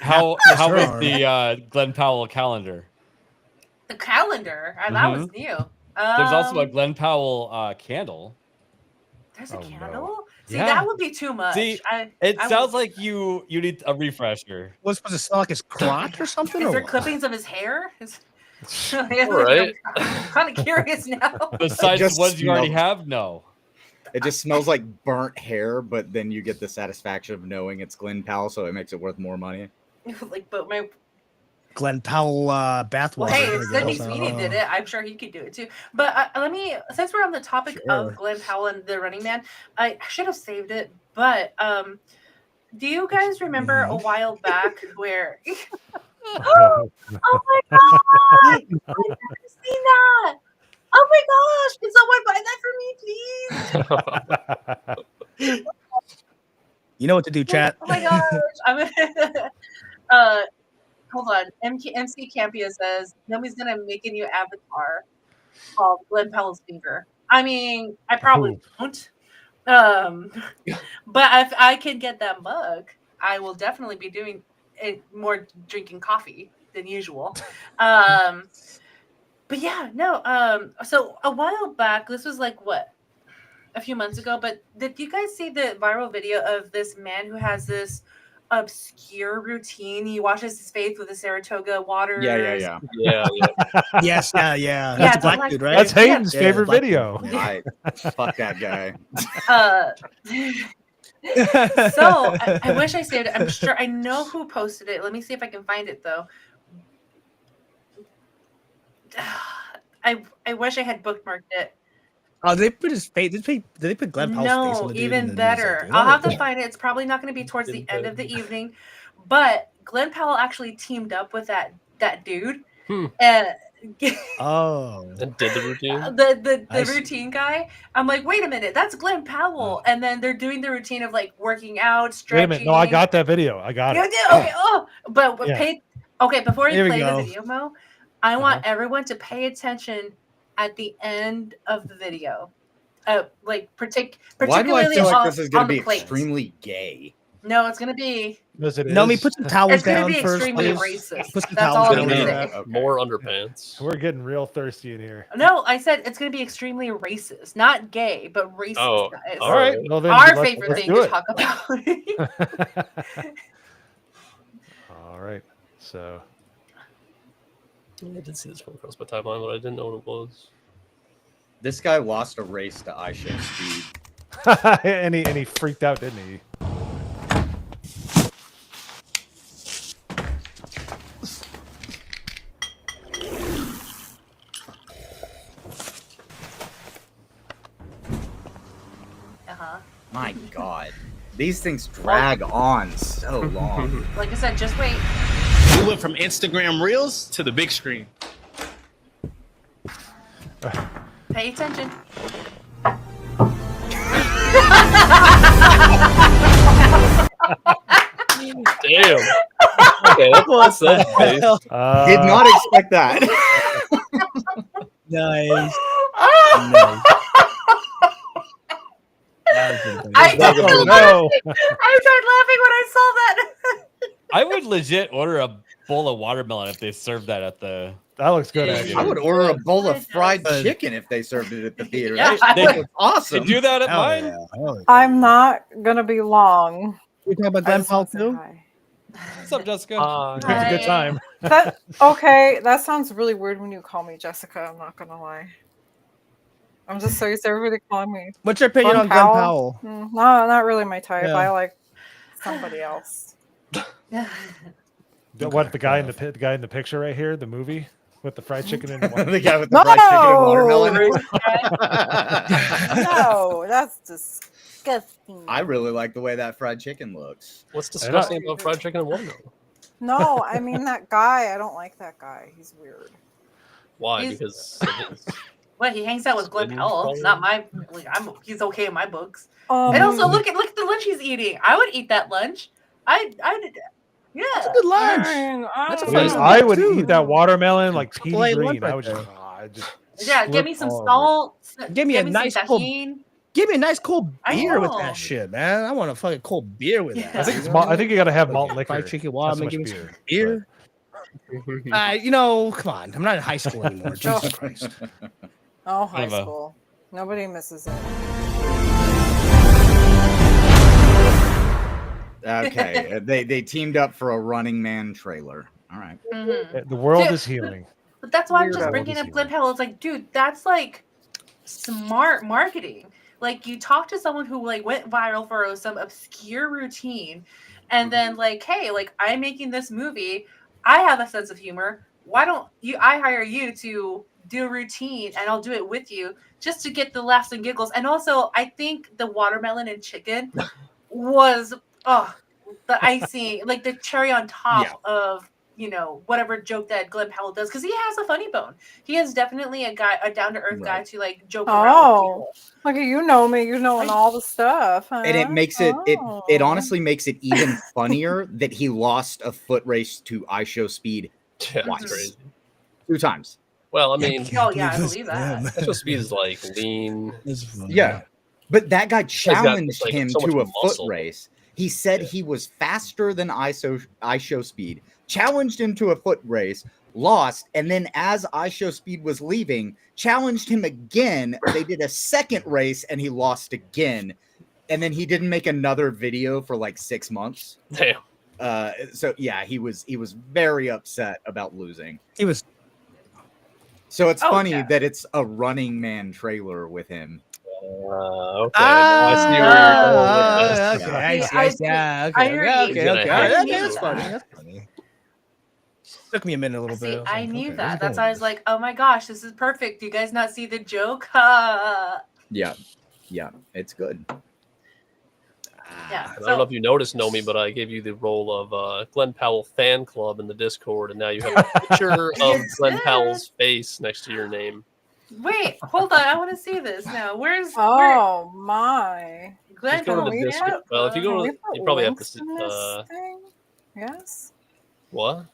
how Sure. was the Glenn Powell calendar? The calendar, that was new. There's also a Glenn Powell candle. There's a Oh, candle. no. See, Yeah. that would be too much. See, I sounds would- like you need a refresher. What's supposed to smell like his crotch or something? Is or there what? clippings of his hair? Right. I'm kind of curious now. Besides the just ones you already smells- have, no. It just smells like burnt hair, but then you get the satisfaction of knowing it's Glenn Powell, so it makes it worth more money. Like, but my Glenn Powell bathwater. well, hey, if I Sydney guess. Sweeney did it, I'm sure he could do it too. But let me, since we're on the topic Sure. of Glenn Powell and the Running Man, I should have saved it. But do you guys remember a while back where? Oh my god! I've never seen that. Oh my gosh! Can someone buy that for me, please? You know what to do, chat. Oh my gosh! I'm hold on. MC Campia says Nomi's gonna make a new avatar called Glenn Powell's finger. I mean, I probably won't. But if I can get that mug, I will definitely be doing it more, drinking coffee than usual. But yeah, no. So a while back, this was like what, a few months ago. But did you guys see the viral video of this man who has this obscure routine? He washes his face with the Saratoga water. Yeah. Yes, yeah. Yeah, That's a it's black like- dude, right? That's Hayden's Yeah, favorite black video. dude. Fuck that guy. So I wish I saved it. I'm sure I know who posted it. Let me see if I can find it though. I wish I had bookmarked it. Oh, did they put his face? Did they put Glenn Powell's face on No, the dude? even and then better. he's like, I'll have to "Oh." find it. It's probably not going to be towards the end of the evening, but Glenn Powell actually teamed up with that dude, and Oh. And did the routine? the I see. routine guy. I'm like, wait a minute, that's Glenn Powell, and then they're doing the routine of like working out, Wait stretching. a minute. No, I got that video. I got You it. did? Okay. Oh, but Yeah. okay. Before you Here we play the go. video, Mo, I want everyone to pay attention at the end of the video. Like Why do I particularly feel like on, this is going on to the be plates. extremely gay? No, it's gonna be. Yes, it Nomi, is. put some towels It's gonna down be first, extremely please. racist. Put some That's towels all down I'm there. gonna say. Okay. More underpants. We're getting real thirsty in here. No, I said it's gonna be extremely racist, not gay, but racist. Oh, guys. All right. Well, then Our let's favorite thing do to it. talk about. All right. So I did see this one across my timeline, but I didn't know what it was. This guy lost a race to iShow Speed. and he freaked out, didn't he? My God, these things drag on so long. Like I said, just wait. We went from Instagram Reels to the big screen. Pay attention. Damn. Okay, what's that face? Did not expect that. Nice. I started Oh, no. laughing when I saw that. I would legit order a bowl of watermelon if they served that at the. That looks good. Yeah. Actually. I would order a bowl of fried chicken if they served it at the theater. Yeah, That I shit would. was awesome. They do that at Hell mine. yeah. Hell yeah. I'm not gonna be long. We talking about I Glenn just Powell want to say too? hi. What's up, Jessica? It's a good time. That okay? That sounds really weird when you call me Jessica. I'm not gonna lie. I'm just so used to everybody calling me. What's your opinion on Glenn Powell? No, not really my type. Yeah. I like somebody else. What the guy in the picture right here, the movie with the fried chicken and the The guy with the fried chicken and watermelon. No, that's disgusting. I really like the way that fried chicken looks. What's disgusting about fried chicken and watermelon? No, I mean that guy. I don't like that guy. He's weird. Why? He's- Because of his- What, he hangs out with Glenn Powell. It's not my like he's okay in my books. Um, And also look at the lunch he's eating. I would eat that lunch. I yeah. That's a good lunch. That's a a nice I would too. eat that watermelon like Couple peanut A1 green. right I would just, there. I just Yeah, give me slip some all over it. salt. Give me a nice some cold- tahini. Give me a nice cold I beer with know. that shit, man. I want a fucking cold beer with that. Yeah. I think it's I think you got to have malt liquor. Fried chicken, Not so watermelon, much give me some beer. beer. You know, come on. I'm not in high school anymore. Jesus Christ. Oh, high Kind of a- school. Nobody misses it. Okay, they teamed up for a Running Man trailer. All right. Mhm. The world Dude. is healing. But that's why I'm Weird just how bringing old up is Glenn he? Powell. It's like, dude, that's like smart marketing. Like you talk to someone who like went viral for some obscure routine, and then like, hey, like I'm making this movie. I have a sense of humor. Why don't you? I hire you to do a routine, and I'll do it with you just to get the laughs and giggles. And also, I think the watermelon and chicken was the icing, like the cherry on top of whatever joke that Glenn Powell does, because he has a funny bone. He is definitely a down to earth guy to like joke around with Oh, people. look at you know me. You're knowing all the stuff, huh? And it makes it it Oh. honestly makes it even funnier that he lost a foot race to iShow Speed Yeah, twice. it's crazy. 2 times. Well, I mean, Oh yeah, I believe that. that's supposed to be his like lean. Yeah. But that guy got, challenged like, him so much to a foot muscle. race. He said he was faster than iShow Speed, challenged him to a foot race, lost, and then as iShow Speed was leaving, challenged him again. They did a second race and he lost again. And then he didn't make another video for like 6 months. Damn. So yeah, he was very upset about losing. He was. So it's Oh, funny yeah. that it's a Running Man trailer with him. Okay. I see where you're going with this. Okay. I See, see. I Yeah. I Okay. heard Okay. you. Okay. Okay. I Yeah, knew that's that. funny. That's funny. Took me a minute, a little See, bit. I was like, knew okay, that. where's That's he why I going was like, oh my gosh, this is perfect. Do you guys not see the joke? Yeah. Yeah. It's good. Yeah. I don't know if you noticed, Nomi, but I gave you the role of Glenn Powell fan club in the Discord, and now you have a picture of Yes, Glenn yes. Powell's face next to your name. Wait, hold on. I want to see this now. Where Oh my. Glenn Just go to Powell? the we Discord. have- Well, if you Can go we to, put you probably have to links see. in this thing? Yes. What?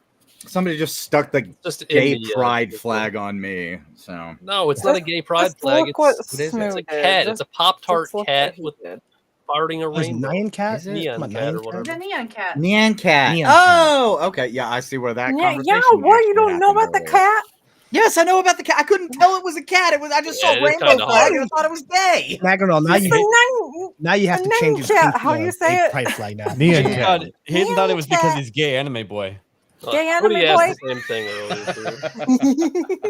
Somebody just stuck the Just in gay the, pride Discord. flag on me. So No, it's not a gay pride Just flag. look what It's Smoo a did. cat. It's a Pop Tart Just look cat what he with did. farting a Was it rainbow. Nyan Cat? Is it? Neon Come on, cat Nyan or Cat? whatever. The neon cat. Nyan Cat. Neon Cat. Oh, okay. Yeah, I see where that Yeah, conversation what? You actually don't know about the happened cat? Yes, I know about the cat. I couldn't tell it was a cat. It was. I just Yeah, saw it is rainbow kinda flag hard. and I thought it was gay. Magnol, now It's you the now you have to the change his Nyan Cat. pink, How do you say it? pride flag now. Neon Hayden Cat. thought, Hayden thought it was because Cat. he's gay anime boy. Gay Cody anime asked boy? the same thing earlier too.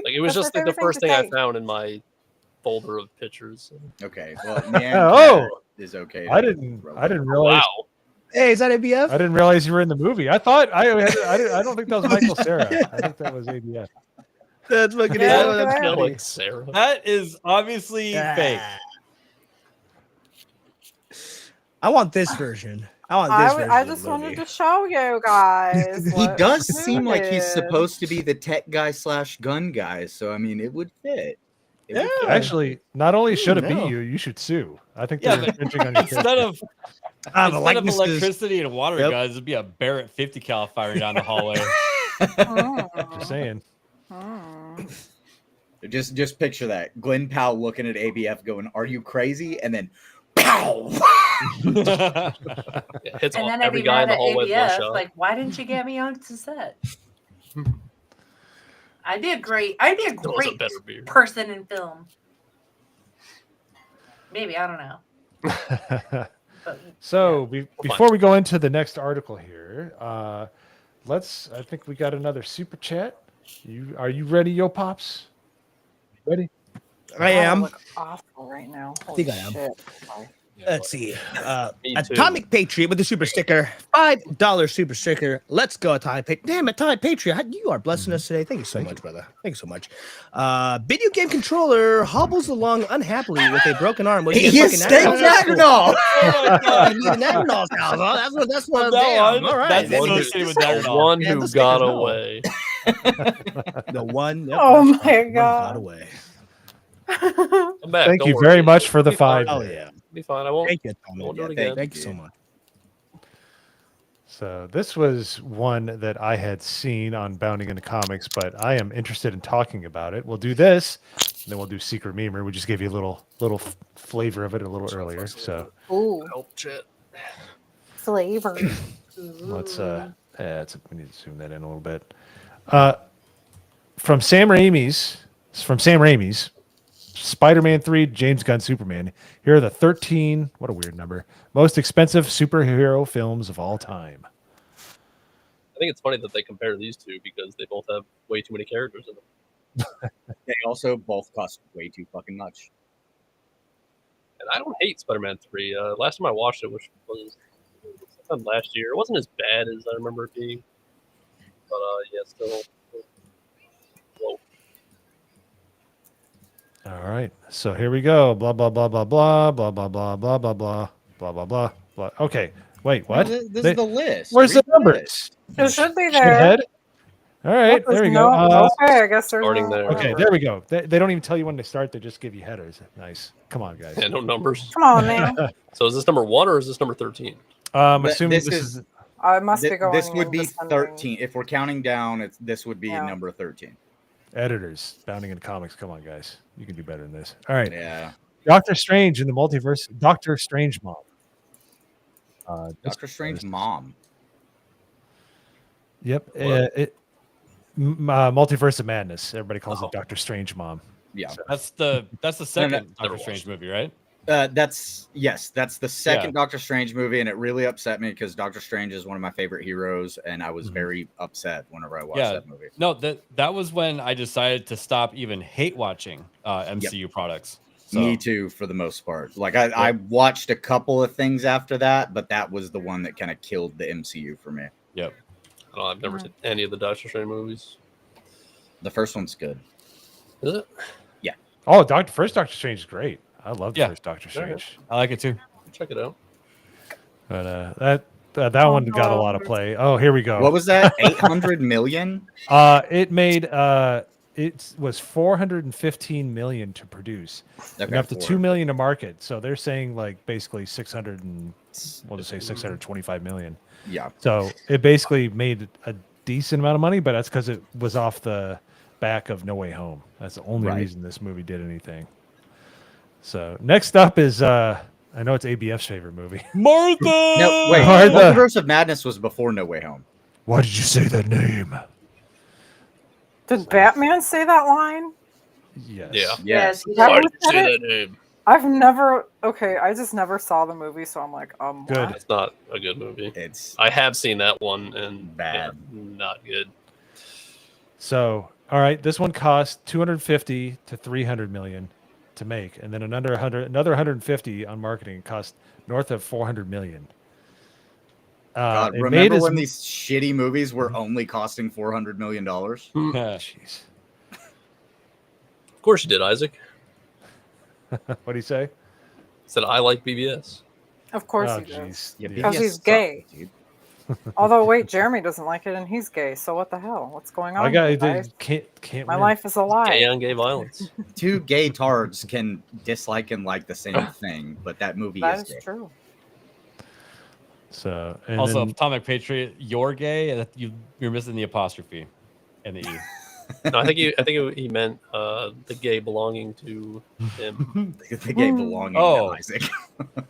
Like it was That's just my like the favorite thing first to thing I say. found in my folder of pictures. Okay, well, Nyan Oh. Cat is okay. I didn't realize. Wow. Hey, is that ABF? I didn't realize you were in the movie. I thought I don't think that was Michael Cera. I think that was ABF. That's fucking Yeah, it. look at That's that. funny. Like Sarah. That is obviously fake. I want this version. I want this version. I of the just wanted movie. to show you guys. He what does this seem like he's is. supposed to be the tech guy / gun guy, so I mean, it would fit. It would fit. Actually, not only should it be no. you, you should sue. I think Yeah, they're but infringing on your instead character. of the instead of likenesses. electricity and water Yep. guns, it'd be a Barrett 50 cal firing down the hallway. Just saying. Just picture that. Glenn Powell looking at ABF going, "Are you crazy?" And then pow. Yeah, hits And all, then I'd every be guy in mad the at hallway with one ABS, shot. like, why didn't you get me onto set? I'd be a great better beer. person in film. Maybe, I don't know. But, So before we go into the next article here, I think we got another super chat. Are you ready, Yo Pops? Ready? I am. look awful right now. I think I Holy am. shit. Let's see. Me too. Atomic Patriot with the super sticker. $5 super sticker. Let's go, Atomic Patriot. Damn, Atomic Patriot. You are blessing us today. Thank you so much, brother. Thank you so much. Video game controller hobbles along unhappily with a broken arm. What, He you is staying Dagnall. Oh my god, you need an Dagnall's house. Oh, that's what That damn. one, All right. that's One who- associated with the Dagnall. one Man, who those got stickers, no. away. The one. Yep, Oh that's my right. One God. got away. I'm back. Thank don't you worry. very much for the Be fine. $5. Oh yeah. Be fine. I won't. Thank you, Atomic. Won't do it Yeah, again. thank you so much. So this was one that I had seen on Bounding into Comics, but I am interested in talking about it. We'll do this, and then we'll do Secret Memer. We just gave you a little flavor of it a little earlier. So Ooh, Help chat. flavor. let's we need to zoom that in a little bit. From Sam Raimi's Spider-Man 3, James Gunn Superman. Here are the 13, what a weird number, most expensive superhero films of all time. I think it's funny that they compare these two because they both have way too many characters in them. They also both cost way too fucking much. And I don't hate Spider-Man 3. Last time I watched it, which was sometime last year, it wasn't as bad as I remember it being. But yeah, still low. All right, so here we go. Blah blah blah blah blah blah blah blah blah blah blah blah blah blah blah. Okay, wait, what? This They- is the list. Where's Read the numbers? It should be there. Shithead? All right, What, there we there's go. no- okay, I guess there's Starting no there. Okay, number. there we go. They don't even tell you when they start. They just give you headers. Nice. Come on, guys. Yeah, no numbers. Come on now. So is this number 1 or is this number 13? Assuming This this is- is It must be going. This would in be descending. 13. If we're counting down, this would be Yeah. number 13. editors bounding into comics. Come on, guys. You can do better than this. All right. Yeah. Doctor Strange in the multiverse. Doctor Strange mom. Doctor Strange mom. Yep. Multiverse of Madness. Everybody calls it Doctor Strange mom. Yeah. That's the second never Doctor Strange movie, right? That's the second Doctor Strange movie, and it really upset me because Doctor Strange is one of my favorite heroes, and I was very upset whenever I watched that movie. No, that was when I decided to stop even hate watching MCU products. So, Me too, for the most part. Like I watched a couple of things after that, but that was the one that kind of killed the MCU for me. Yep. I don't know, I've never seen any of the Doctor Strange movies. The first one's good. Is it? Yeah. Oh, first Doctor Strange is great. I love the first Doctor Strange. I like it too. Check it out. But that one got a lot of play. Oh, here we go. What was that? 800 million? It made it was 415 million to produce, and up to 2 million to market. So they're saying like basically 600 and we'll just say 625 million. Yeah. So it basically made a decent amount of money, but that's because it was off the back of No Way Home. That's the only reason this movie did anything. So next up is I know it's ABF's favorite movie. Martha. No, wait. Martha. Multiverse of Madness was before No Way Home. Why did you say that name? Did Batman say that line? Yes. Yeah. Yes. Why did you said say it? that name? I've never. Okay, I just never saw the movie, so I'm like, Good. what? It's not a good movie. It's I have seen that one and bad. yeah, not good. So, all right, this one cost 250 to 300 million to make, and then another 150 on marketing. It cost north of 400 million. God, it made remember as when m- these shitty movies were only costing $400 million? Jeez. Of course you did, Isaac. What do you say? Said I like BBS. Of course Oh, he does. jeez. Yeah, Because BBS he's sucked, gay. dude. Although, wait, Jeremy doesn't like it, and he's gay. So what the hell? What's going on? I got here, guys? can't My win. life is a lie. Gay on gay violence. Two gay tards can dislike and like the same thing, but that movie That is is gay. true. So, and Also, then, Atomic Patriot, you're gay, and you're missing the apostrophe and the E. No, I think he meant the gay belonging to him. The gay belonging Oh. to Isaac.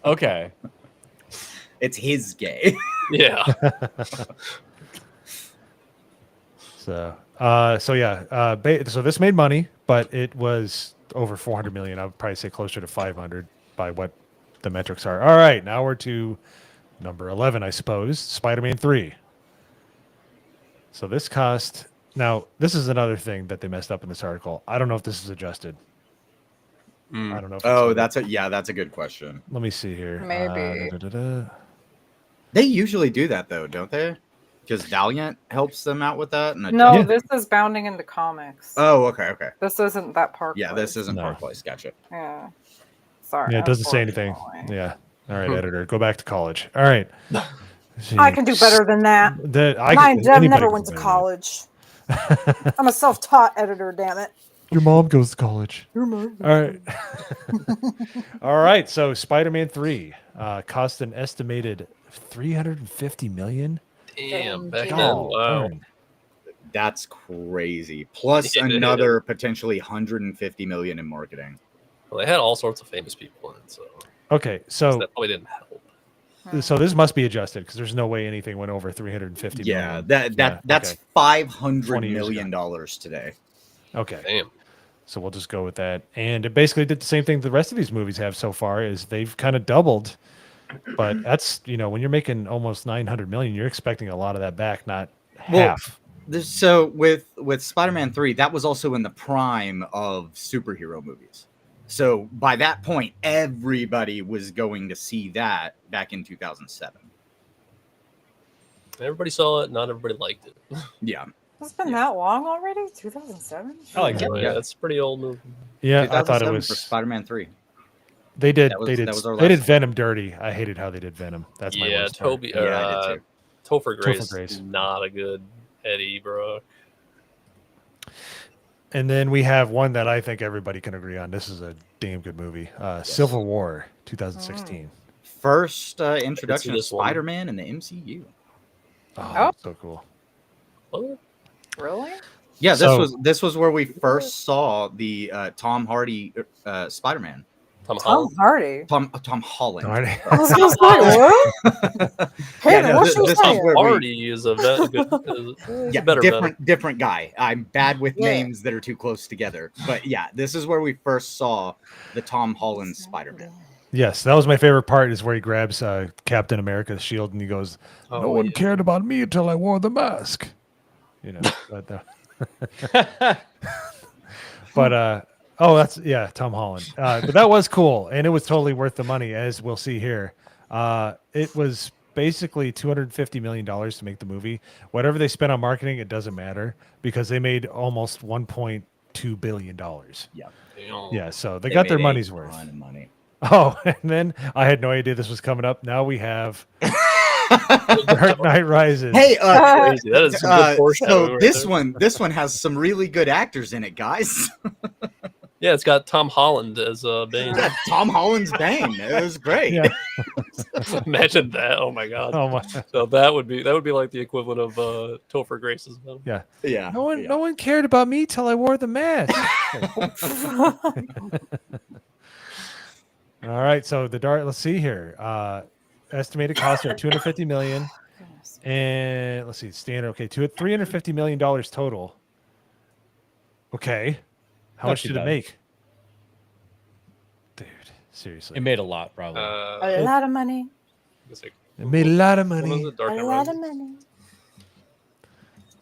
Okay. It's his gay. Yeah. so yeah. So this made money, but it was over 400 million. I would probably say closer to 500 by what the metrics are. All right, now we're to number 11, I suppose. Spider-Man 3. So this cost. Now this is another thing that they messed up in this article. I don't know if this is adjusted. I don't know. If Oh, it's that's a good question. Let me see here. Maybe. They usually do that though, don't they? Because Valiant helps them out with that. And No, Yeah. this is bounding into comics. Oh, okay. This isn't that Park. Yeah, this isn't No. Park Place. Gotcha. Yeah. Sorry. Yeah, it doesn't say anything. unfortunately. Yeah. All right, editor, go back to college. All right. I can do better than that. Anybody I never can went do to better than college. I'm a self-taught editor, damn it. Your mom goes to college. Your mom. All right. All right. So Spider-Man 3 cost an estimated 350 million. Damn. Back Damn. then, Oh, wow. darn. That's crazy. Plus Yeah. another potentially 150 million in marketing. Well, they had all sorts of famous people in it, so Okay. So that probably didn't help. this must be adjusted because there's no way anything went over 350 Yeah, million. that's okay. 500 20 years million dollars today. Okay. Damn. So we'll just go with that. And it basically did the same thing the rest of these movies have so far is they've kind of doubled. But that's, when you're making almost 900 million, you're expecting a lot of that back, not half. So with Spider-Man 3, that was also in the prime of superhero movies. So by that point, everybody was going to see that back in 2007. Everybody saw it. Not everybody liked it. Yeah. It's been that long already? 2007? I like it. Yeah, it's a pretty old movie. Yeah, I thought it 2007 was for Spider-Man 3. They did. That was- they did. that was our They did last Venom dirty. I hated how they did Venom. That's my Yeah, worst part. Toby. Yeah, I did too. Topher Grace. Topher Grace. Is not a good Eddie Brock. And then we have one that I think everybody can agree on. This is a damn good movie. Civil War, 2016. First introduction of this one. Spider-Man in the MCU. Oh, so cool. What? Really? Yeah, So- this was where we first saw the Tom Hardy Spider-Man. Tom Tom Holland. Hardy. Tom Holland. All right. I was gonna say, what? Hey, Yeah, no, what this you is saying? where we- Hardy is a good. Yeah, better different guy. I'm bad with Yeah. names that are too close together. But yeah, this is where we first saw the Tom Holland Spider-Man. Yes, that was my favorite part. Is where he grabs Captain America's shield and he goes, "No Oh, one yeah. cared about me until I wore the mask." But Tom Holland. But that was cool, and it was totally worth the money, as we'll see here. It was basically $250 million to make the movie. Whatever they spent on marketing, it doesn't matter because they made almost $1.2 billion. Yeah. Yeah, so they got their made money's a worth. ton of money. Oh, and then I had no idea this was coming up. Now we have Dark Knight Rises. Hey, Crazy. That is some good foreshadowing so right this there. this one has some really good actors in it, guys. Yeah, it's got Tom Holland as Bane. Yeah, Tom Holland's Bane. It was great. Yeah. Imagine that! Oh my god! Oh my. So that would be like the equivalent of Topher Grace's Venom. Yeah. Yeah. No one cared about me till I wore the mask. All right, so the dart. Let's see here. Estimated cost are 250 million, and let's see, standard. Okay, $350 million total. Okay, how Not much too did it bad. make? Dude, seriously, It made a lot, probably. A lot of money. it made a lot of What was money. it? Dark A Knight lot Rises? of money.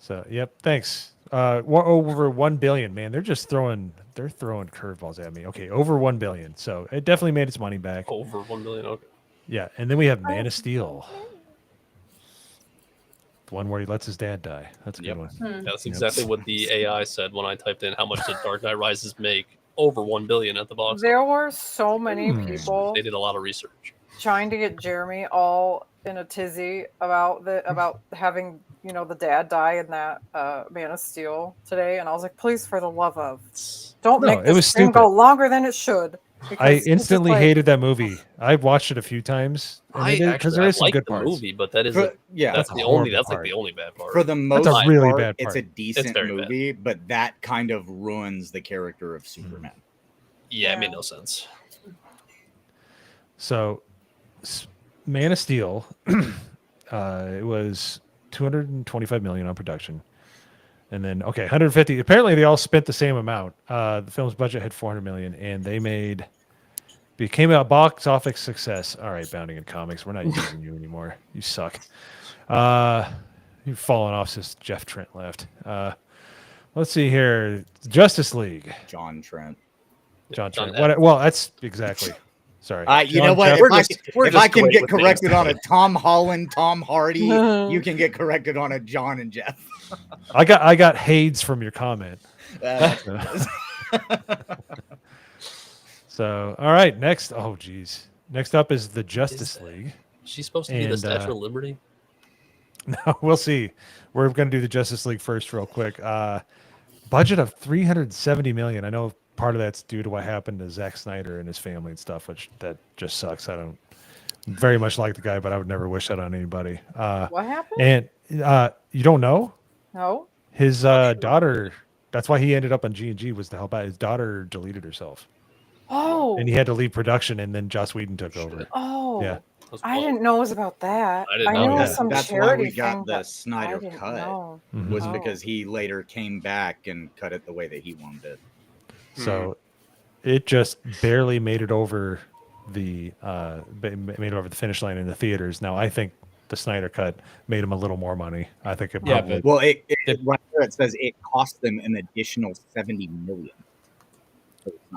So, yep, thanks. Over 1 billion, man. They're throwing curveballs at me. Okay, over 1 billion. So it definitely made its money back. Over 1 million. Okay. Yeah, and then we have Man of Steel. The one where he lets his dad die. That's a good one. Yeah, that's exactly what the AI said when I typed in how much did Dark Knight Rises make. Over 1 billion at the box. There were so many Hmm. people They did a lot of research. trying to get Jeremy all in a tizzy about having the dad die in that Man of Steel today, and I was like, please, for the love of, don't No, make it this was stream stupid. go longer than it should. I because it's just instantly like- hated that movie. I've watched it a few times. Because there is some like good the parts. movie, but that is For- yeah. that's That's a the only horrible that's part. like the only bad part. For the most a really part, bad it's a part. decent very bad. movie, but that kind of ruins the character of Superman. Yeah, it made no sense. So, Man of Steel, it was 225 million on production, and then 150. Apparently, they all spent the same amount. The film's budget had 400 million, and they became a box office success. All right, Bounding in Comics, we're not using you anymore. You suck. You've fallen off since Jeff Trent left. Let's see here, Justice League. John Trent. John Trent. F. Well, that's exactly. Sorry. You know John what? Jeff- If I can great get with names corrected on a today. Tom Holland, Tom Hardy, you can get corrected on a John and Jeff. I got Hades from your comment. So, all right, next. Oh, geez. Next up is the Justice League. She's supposed to be the And, Statue of Liberty. No, we'll see. We're going to do the Justice League first, real quick. Budget of 370 million. I know part of that's due to what happened to Zack Snyder and his family and stuff, which that just sucks. I don't very much like the guy, but I would never wish that on anybody. What happened? And you don't know? No. His daughter. That's why he ended up on G&G, was to help out. His daughter deleted herself, Oh. and he had to leave production. And then Joss Whedon took over. Oh. Yeah. I didn't know it was about that. I didn't knew know it was that. some That's why charity we got thing, the but I Snyder didn't cut. know. Was Oh. because he later came back and cut it the way that he wanted it. So it just barely made it over the finish line in the theaters. Now I think the Snyder cut made him a little more money. I think it Yeah, probably. but- Well, right there it says it cost them an additional 70 million.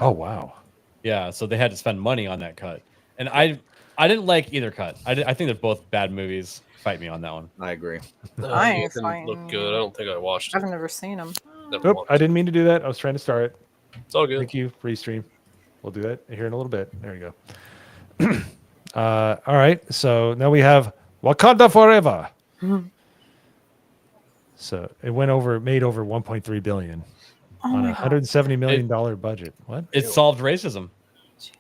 Oh wow. Yeah, so they had to spend money on that cut, and I didn't like either cut. I think they're both bad movies. Fight me on that one. I agree. I ain't It didn't fighting look good. I don't think I watched it. I've never seen them. Never Oop, watched I didn't mean to do that. I was trying to start it. It's all good. Thank you, restream. We'll do that here in a little bit. There you go. All right. So now we have Wakanda Forever. So it made over 1.3 billion Oh on my a God. $170 million budget. What? It solved racism.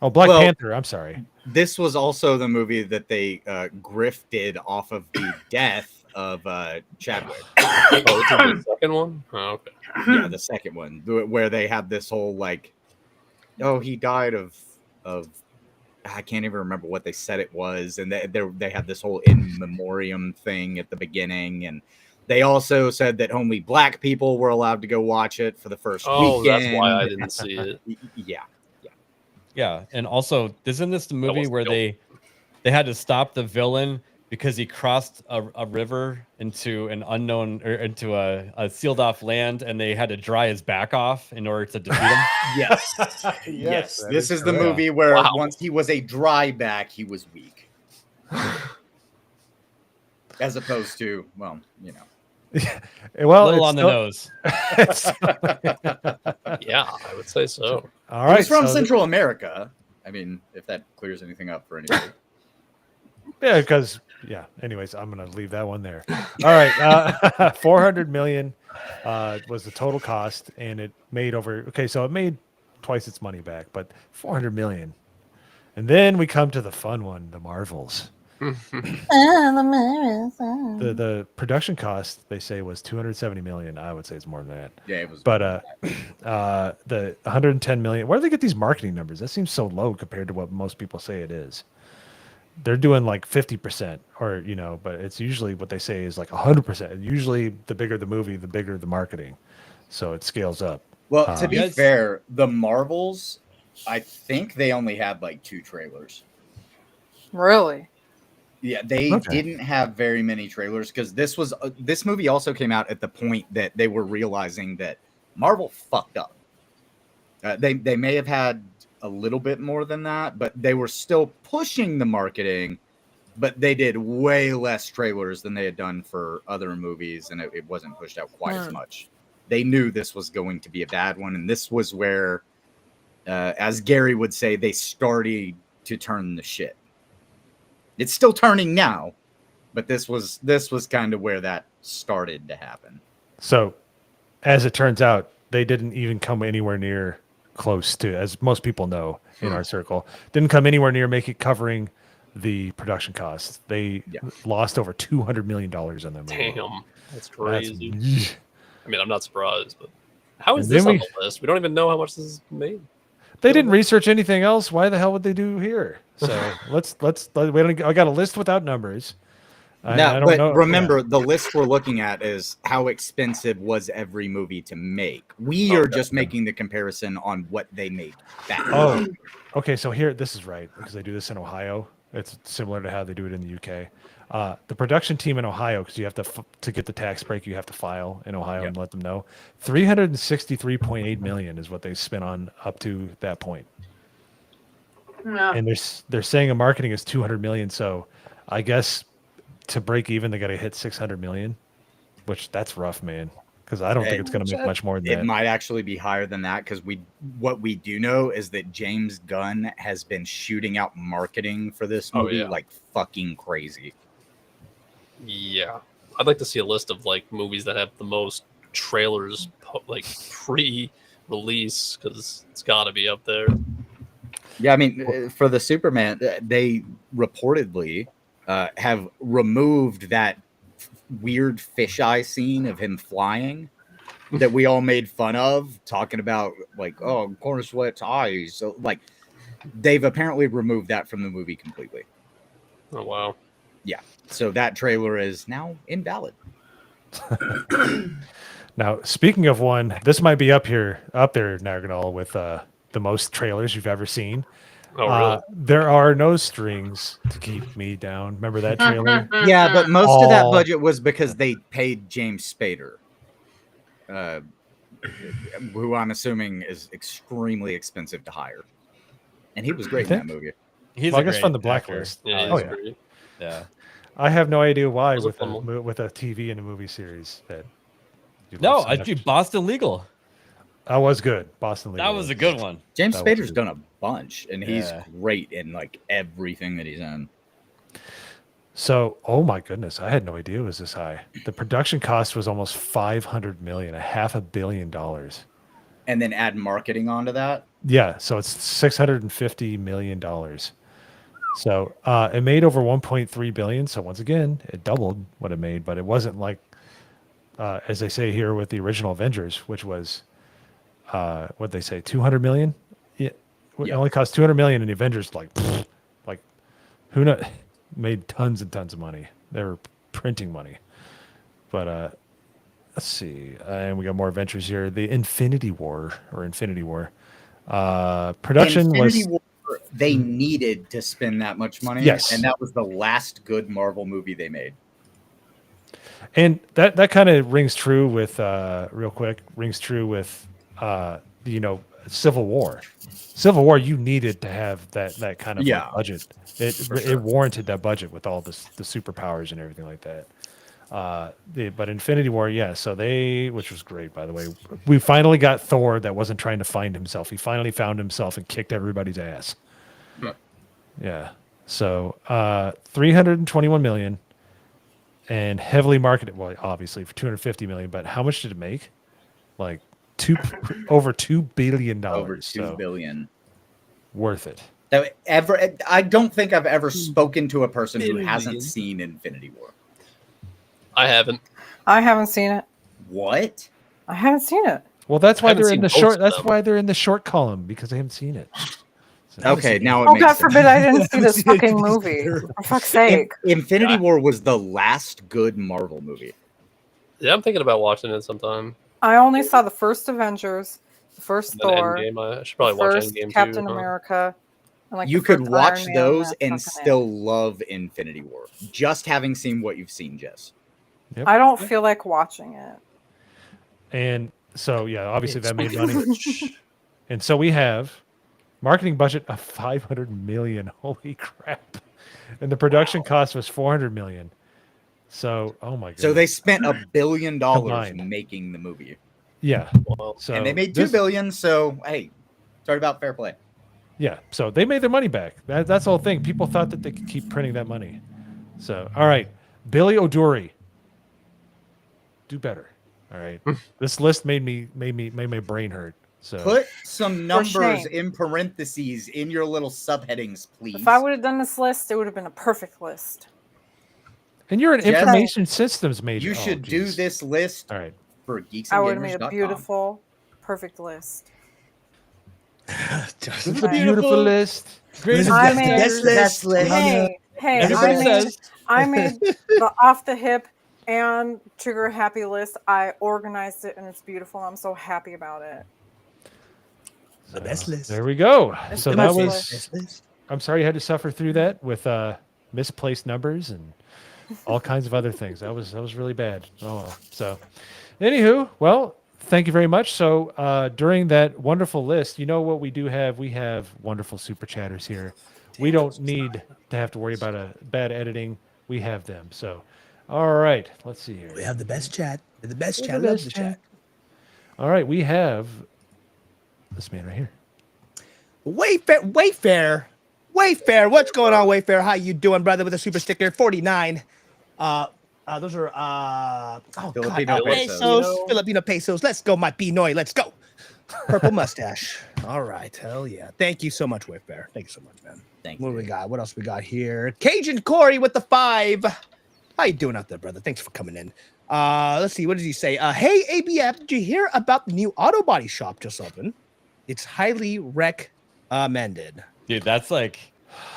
Oh, Black Well- Panther. I'm sorry. This was also the movie that they grifted off of the death of Chadwick. Oh, it's in the second one? Oh, okay. Yeah, the second one, where they had this whole like, oh, he died of I can't even remember what they said it was, and they had this whole in memoriam thing at the beginning, and they also said that only black people were allowed to go watch it for the first Oh, weekend. that's why I didn't see it. Yeah. Yeah, and also, isn't this the movie wasn't where dope. they had to stop the villain because he crossed a river into an unknown or into a sealed off land, and they had to dry his back off in order to defeat him? Yes. Yes. that This is the correct. movie where Wow. once he was a dry back, he was weak. As opposed to, well, you know. Well, a little it's on the still- nose. Yeah, I would say so. All right. He's from so Central America. I mean, if that clears anything up for anybody. Yeah, because anyways, I'm gonna leave that one there. All right, 400 million was the total cost, and it made so it made twice its money back, but 400 million. And then we come to the fun one, the Marvels. The production cost they say was 270 million. I would say it's more than that. Yeah, it was. But the 110 million. Where do they get these marketing numbers? That seems so low compared to what most people say it is. They're doing like 50%, or but it's usually what they say is like 100%. Usually, the bigger the movie, the bigger the marketing, so it scales up. Well, to be fair, the Marvels, I think they only had like 2 trailers. Really? Yeah, they didn't have very many trailers because this movie also came out at the point that they were realizing that Marvel fucked up. They may have had a little bit more than that, but they were still pushing the marketing, but they did way less trailers than they had done for other movies, and it wasn't pushed out quite as much. They knew this was going to be a bad one, and this was where, as Gary would say, they started to turn the shit. It's still turning now, but this was kind of where that started to happen. So, as it turns out, they didn't even come anywhere near close to, as most people know in our circle, didn't come anywhere near covering the production costs. They lost over $200 million on that movie. Damn, that's crazy. I mean, I'm not surprised, but how is And this then on the list? We don't even know how much this is made. They didn't research anything else. Why the hell would they do here? So let's wait. I got a list without numbers. I don't know. Remember, the list we're looking at is how expensive was every movie to make. We are just making the comparison on what they made back. Oh, okay. So here, this is right because they do this in Ohio. It's similar to how they do it in the UK. The production team in Ohio, because you have to get the tax break, you have to file in Ohio and let them know. $363.8 million is what they spent on up to that point. Yeah. And they're saying a marketing is 200 million. So I guess to break even, they got to hit 600 million, which that's rough, man. Because I don't think it's going to make much more than that. It might actually be higher than that because what we do know is that James Gunn has been shooting out marketing for this movie like fucking crazy. Yeah, I'd like to see a list of like movies that have the most trailers like pre-release because it's got to be up there. Yeah, I mean, for the Superman, they reportedly have removed that weird fisheye scene of him flying that we all made fun of, talking about like, oh, corner sweat's eyes. So like, they've apparently removed that from the movie completely. Oh wow. Yeah. So that trailer is now invalid. Now, speaking of one, this might be up there, Narganol, with the most trailers you've ever seen. Oh, really? There are no strings to keep me down. Remember that trailer? Yeah, but most of that budget was because they paid James Spader, who I'm assuming is extremely expensive to hire. And he was great in that movie. He's I guess from the Blacklist. Yeah, yeah. I have no idea why with a TV and a movie series that. No, I do Boston Legal. That was good. Boston Legal. That was a good one. James Spader's done a bunch, and he's great in like everything that he's in. So, oh my goodness, I had no idea it was this high. The production cost was almost $500 million, $500 million. And then add marketing onto that. Yeah, so it's $650 million. So it made over 1.3 billion. So once again, it doubled what it made, but it wasn't like, as they say here with the original Avengers, which was, what they say, 200 million. It only cost 200 million, and the Avengers like who knows, made tons and tons of money. They were printing money. But let's see, and we got more adventures here. The Infinity War. Production was. They needed to spend that much money. Yes. And that was the last good Marvel movie they made. And that kind of rings true with Civil War. Civil War, you needed to have that kind of budget. It warranted that budget with all the superpowers and everything like that. But Infinity War, which was great, by the way. We finally got Thor that wasn't trying to find himself. He finally found himself and kicked everybody's ass. Yeah. So 321 million and heavily marketed, well, obviously for 250 million, but how much did it make? Like over $2 billion. Over $2 billion. Worth it. I don't think I've ever spoken to a person who hasn't seen Infinity War. I haven't. I haven't seen it. What? I haven't seen it. Well, that's why they're in the short. That's them. why they're in the short column because I haven't seen it. Okay, now it Oh, makes God sense. forbid I didn't see this fucking movie. For fuck's sake. Infinity War was the last good Marvel movie. Yeah, I'm thinking about watching it sometime. I only saw the first Avengers, the first And then Thor, Endgame. I should probably the watch first Endgame Captain too. America. And like You the could first watch Iron Man, those that's and fucking it. still love Infinity War, just having seen what you've seen, Jess. Yep. I don't feel like watching it. And so, yeah, obviously that made money. And so we have marketing budget of 500 million. Holy crap! And the production cost was 400 million. So, oh my god. So they spent $1 billion Combined. making the movie. Yeah. Well, So and they made $2 billion. So hey, sorry about fair play. Yeah. So they made their money back. That's the whole thing. People thought that they could keep printing that money. So, all right, Billy O'Dory, do better. All right. This list made my brain hurt. So Put some numbers shame. in parentheses in your little subheadings, please. If I would have done this list, it would have been a perfect list. and you're an Jess, information systems major. You should do geez. this list All right. for geeks I and would have made a gamers.com. beautiful, perfect list. This is a beautiful list. Great. I made best list. Hey, Everybody I made the off the hip and trigger happy list. I organized it and it's beautiful. I'm so happy about it. The best list. There we go. It's So the that best was. list. list. I'm sorry you had to suffer through that with misplaced numbers and all kinds of other things. That was really bad. Oh well. So, anywho, well, thank you very much. So during that wonderful list, you know what we do have? We have wonderful super chatters here. We don't need to have to worry about a bad editing. We have them. So, all right, let's see here. We have the best chat. The best We chat. have Love best the chat. All right, we have this man right here. Wayfair. What's going on, Wayfair? How you doing, brother? With a super sticker, 49. Those are Filipino pesos. Filipino pesos. Let's go, my Pinoy. Let's go. Purple mustache. All right, hell yeah. Thank you so much, Wayfair. Thank you so much, man. Thank What you. do we got? What else we got here? Cajun Corey with the 5. How you doing out there, brother? Thanks for coming in. Let's see. What did he say? Hey, ABF, did you hear about the new auto body shop just opened? It's highly recommended. Dude, that's like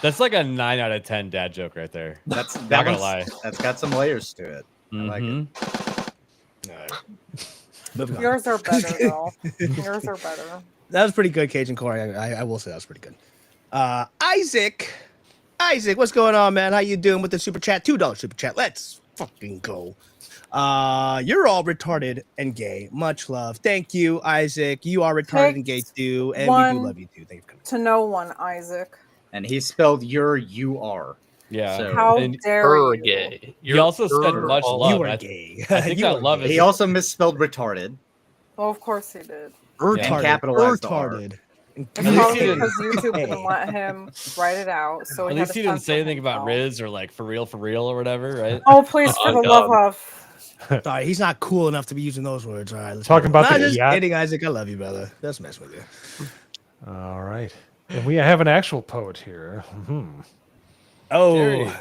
a 9 out of 10 dad joke right there. That's Not gonna lie. That's got some layers to it. I like it. Yours are better, though. Yours are better. That was pretty good, Cajun Corey. I will say that was pretty good. Isaac, what's going on, man? How you doing with the super chat? $2 super chat. Let's fucking go. You're all retarded and gay. Much love. Thank you, Isaac. You are retarded and gay too, and we do love you too. Thank you for coming. To no one, Isaac. And he spelled you are. Yeah. So How And dare you? gay. You also said much love. You are I- gay. I think You that are love gay. is he also misspelled retarded. Well, of course he did. And capitalized the R. Retarded. It's At least probably he didn't- because YouTube Hey. didn't let him write it out. So At he had least to he didn't say censor anything about himself. Riz or like for real or whatever, right? Oh, please, for the love of. Sorry, he's not cool enough to be using those words. All right, let's Talking go. about the just yacht. kidding, Isaac. I love you, brother. That's mess with you. All right. And we have an actual poet here. Oh,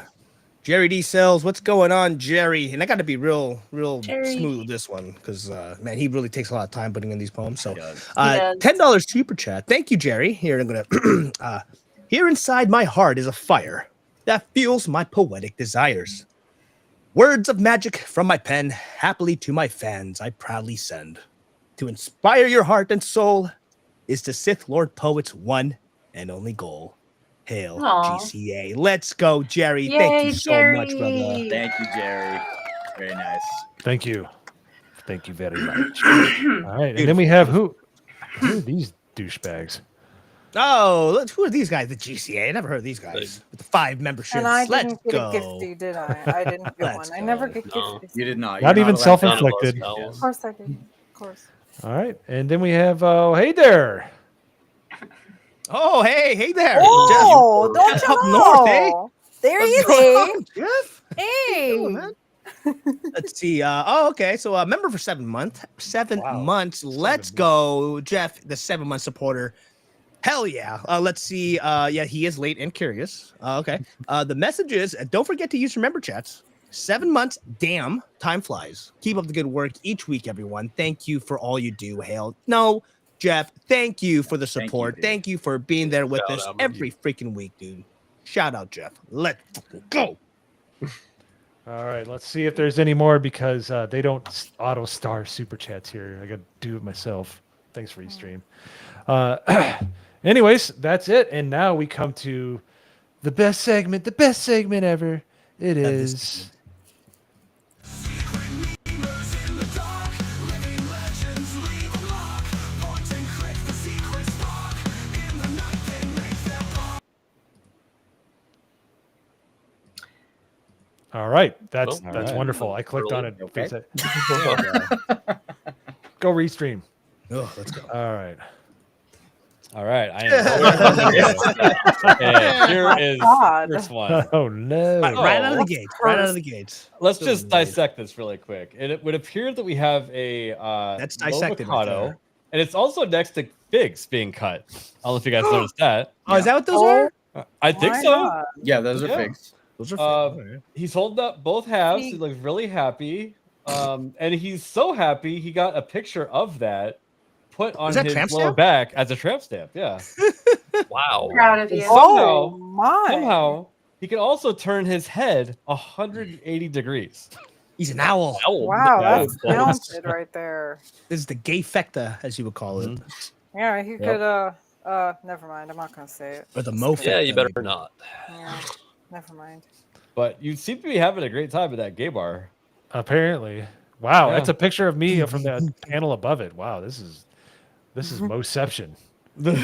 Jerry D Sells, what's going on, Jerry? And I got to be real Jerry. smooth with this one because man, he really takes a lot of time putting in these poems. So, does. $10 super chat. Thank you, Jerry. Here I'm gonna. Here inside my heart is a fire that fuels my poetic desires. Words of magic from my pen, happily to my fans, I proudly send. To inspire your heart and soul is the Sith Lord Poet's one and only goal. Hail Aw. GCA. Let's go, Jerry. Yay, Thank you so much, Jerry. brother. Thank you, Jerry. Very nice. Thank you. Thank you very much. All right. And then we have who are these douchebags? Oh, who are these guys? The GCA. I never heard of these guys with the 5 memberships. And I Let's didn't get go. a gifty, did I? I didn't get Let's one. I never go. get No. gifties. You did not. Not You're even allowed to- self-inflicted. None of us, Of course I did. Of course. All right. And then we have hey there. Oh, hey there. Oh, Jeff. don't Up you north, eh? know? There What's you going go. on, Jeff? Hey. Cool, man. Let's see. Okay. So a member for 7 months. 7 Wow. months. Let's go, Jeff, the 7-month supporter. Hell yeah. Let's see. Yeah, he is late and curious. Okay. The message is, don't forget to use your member chats. 7 months. Damn, time flies. Keep up the good work each week, everyone. Thank you for all you do, Hale. No, Jeff, thank you for the support. Thank you for being there with Shout us out, man. every freaking week, dude. Shout out, Jeff. Let's go. All right, let's see if there's any more because they don't auto star super chats here. I got to do it myself. Thanks for Restream. Anyways, that's it. And now we come to the best segment ever. It is. All right, that's wonderful. I clicked on it. Okay. Go Restream. Oh, let's go. All right. All right. I am. And here is God. first one. Oh no! Right out of the gates. Right out of the gates. Let's just dissect this really quick. It would appear that we have a That's dissected right avocado, there. and it's also next to figs being cut. I don't know if you guys noticed that. Oh, is that what those are? I think Why so. not? Yeah, those are Yeah. figs. Those are He's holding up both halves. He looks really happy. And he's so happy he got a picture of that put on Is that his tramp lower stamp? back as a tramp stamp. Yeah. Wow. Proud of And you. Oh my! somehow he can also turn his head 180 degrees. He's an owl. Wow, Yeah. that's talented right there. This is the gay fecta, as you would call it. Yeah, he could. Never mind. I'm not gonna say it. Or the mofecta. Yeah, you better not. Yeah, never mind. But you seem to be having a great time at that gay bar. Apparently, wow, Yeah. that's a picture of me from the panel above it. Wow, this is Moception. They're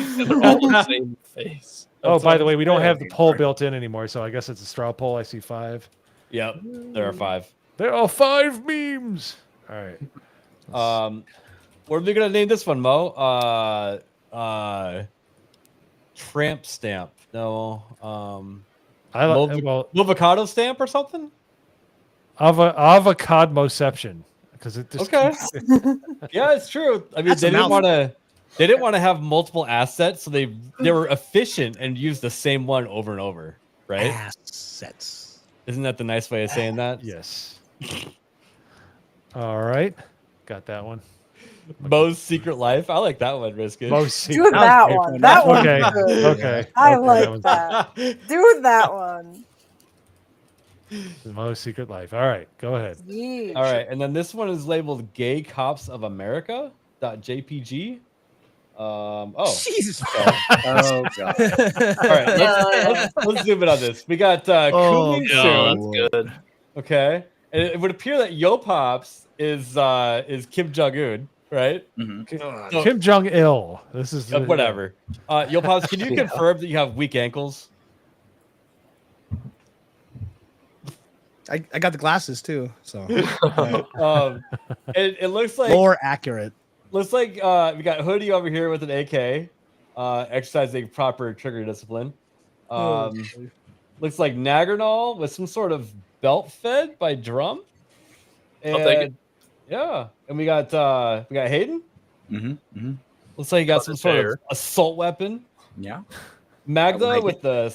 all the same face. Oh, by the way, we don't have the poll built in anymore, so I guess it's a straw poll. I see 5. Yep, there are 5. There are 5 memes. All right. What are we gonna name this one, Mo? Tramp stamp. No. I well, avocado stamp or something. avocado Moception because it just Okay. Yeah, it's true. I mean, That's they a didn't mouthful. want to. They didn't want to have multiple assets, so they were efficient and used the same one over and over. Right? Assets. Isn't that the nice way of saying that? Yes. All right, got that one. Mo's Secret Life. I like that one, Riskin. Mo's Do Secret. that one. That one. Okay. Good. Okay. I okay, like one's- that. Do that one. Mo's Secret Life. All right, go ahead. Yeesh. All right, and then this one is labeled "Gay Cops of America." .jpg. Jesus. Oh god. All right, let's zoom in on this. We got Kuming Oh, Soon. that's good. Okay, and it would appear that Yo Pops is Kim Jong Un, right? So- Kim Jong Il. This is whatever. Yo Pops, can you confirm that you have weak ankles? I got the glasses too, so It looks like more accurate. Looks like we got Hoodie over here with an AK, exercising proper trigger discipline. Looks like Nagernal with some sort of belt fed by drum. I'll take it. Yeah, and we got Hayden. Mm-hmm. Looks like he got some His sort hair. of assault weapon. Yeah. Magda like with the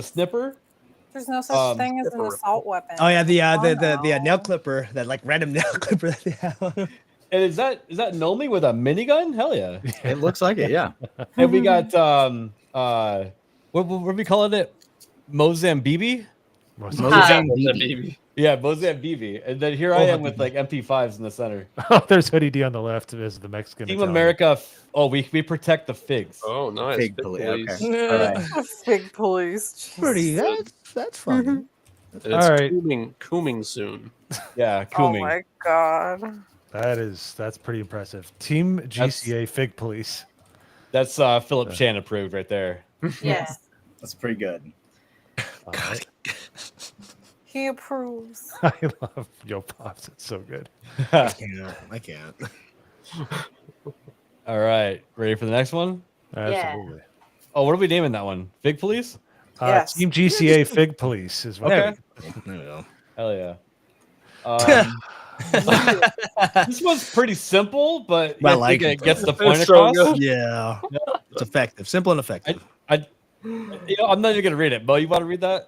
snipper. There's no such thing as an Skipper. assault weapon. Oh yeah, the no. nail clipper, that like random nail clipper that they have on him. And is that Nomi with a minigun? Hell yeah! It looks like it. Yeah. And we got what are we calling it? MoZamboni? Baby. Yeah, MoZamboni. And then here I am with like MP5s in the center. Oh, there's Hoodie D on the left. Is the Mexican. Team Italian. America. We protect the figs. Oh, nice. Fig Big police, police. okay. All right. Fig police. Pretty. That's fun. And it's All right. Cooming soon. Yeah, Oh Kuming. my god. That's pretty impressive. Team GCA Fig Police. That's Philip Chan approved right there. Yes. That's pretty good. All right. He approves. I love Yo Pops. It's so good. I can't. All right, ready for the next one? Absolutely. Oh, what are we naming that one? Fig Police? Yes. Team GCA Fig Police is what. Okay. There we go. Hell yeah. This one's pretty simple, but I I like think it, it gets though. the point It's so across. good. Yeah. It's effective, simple and effective. I'm not even gonna read it. Mo, you want to read that?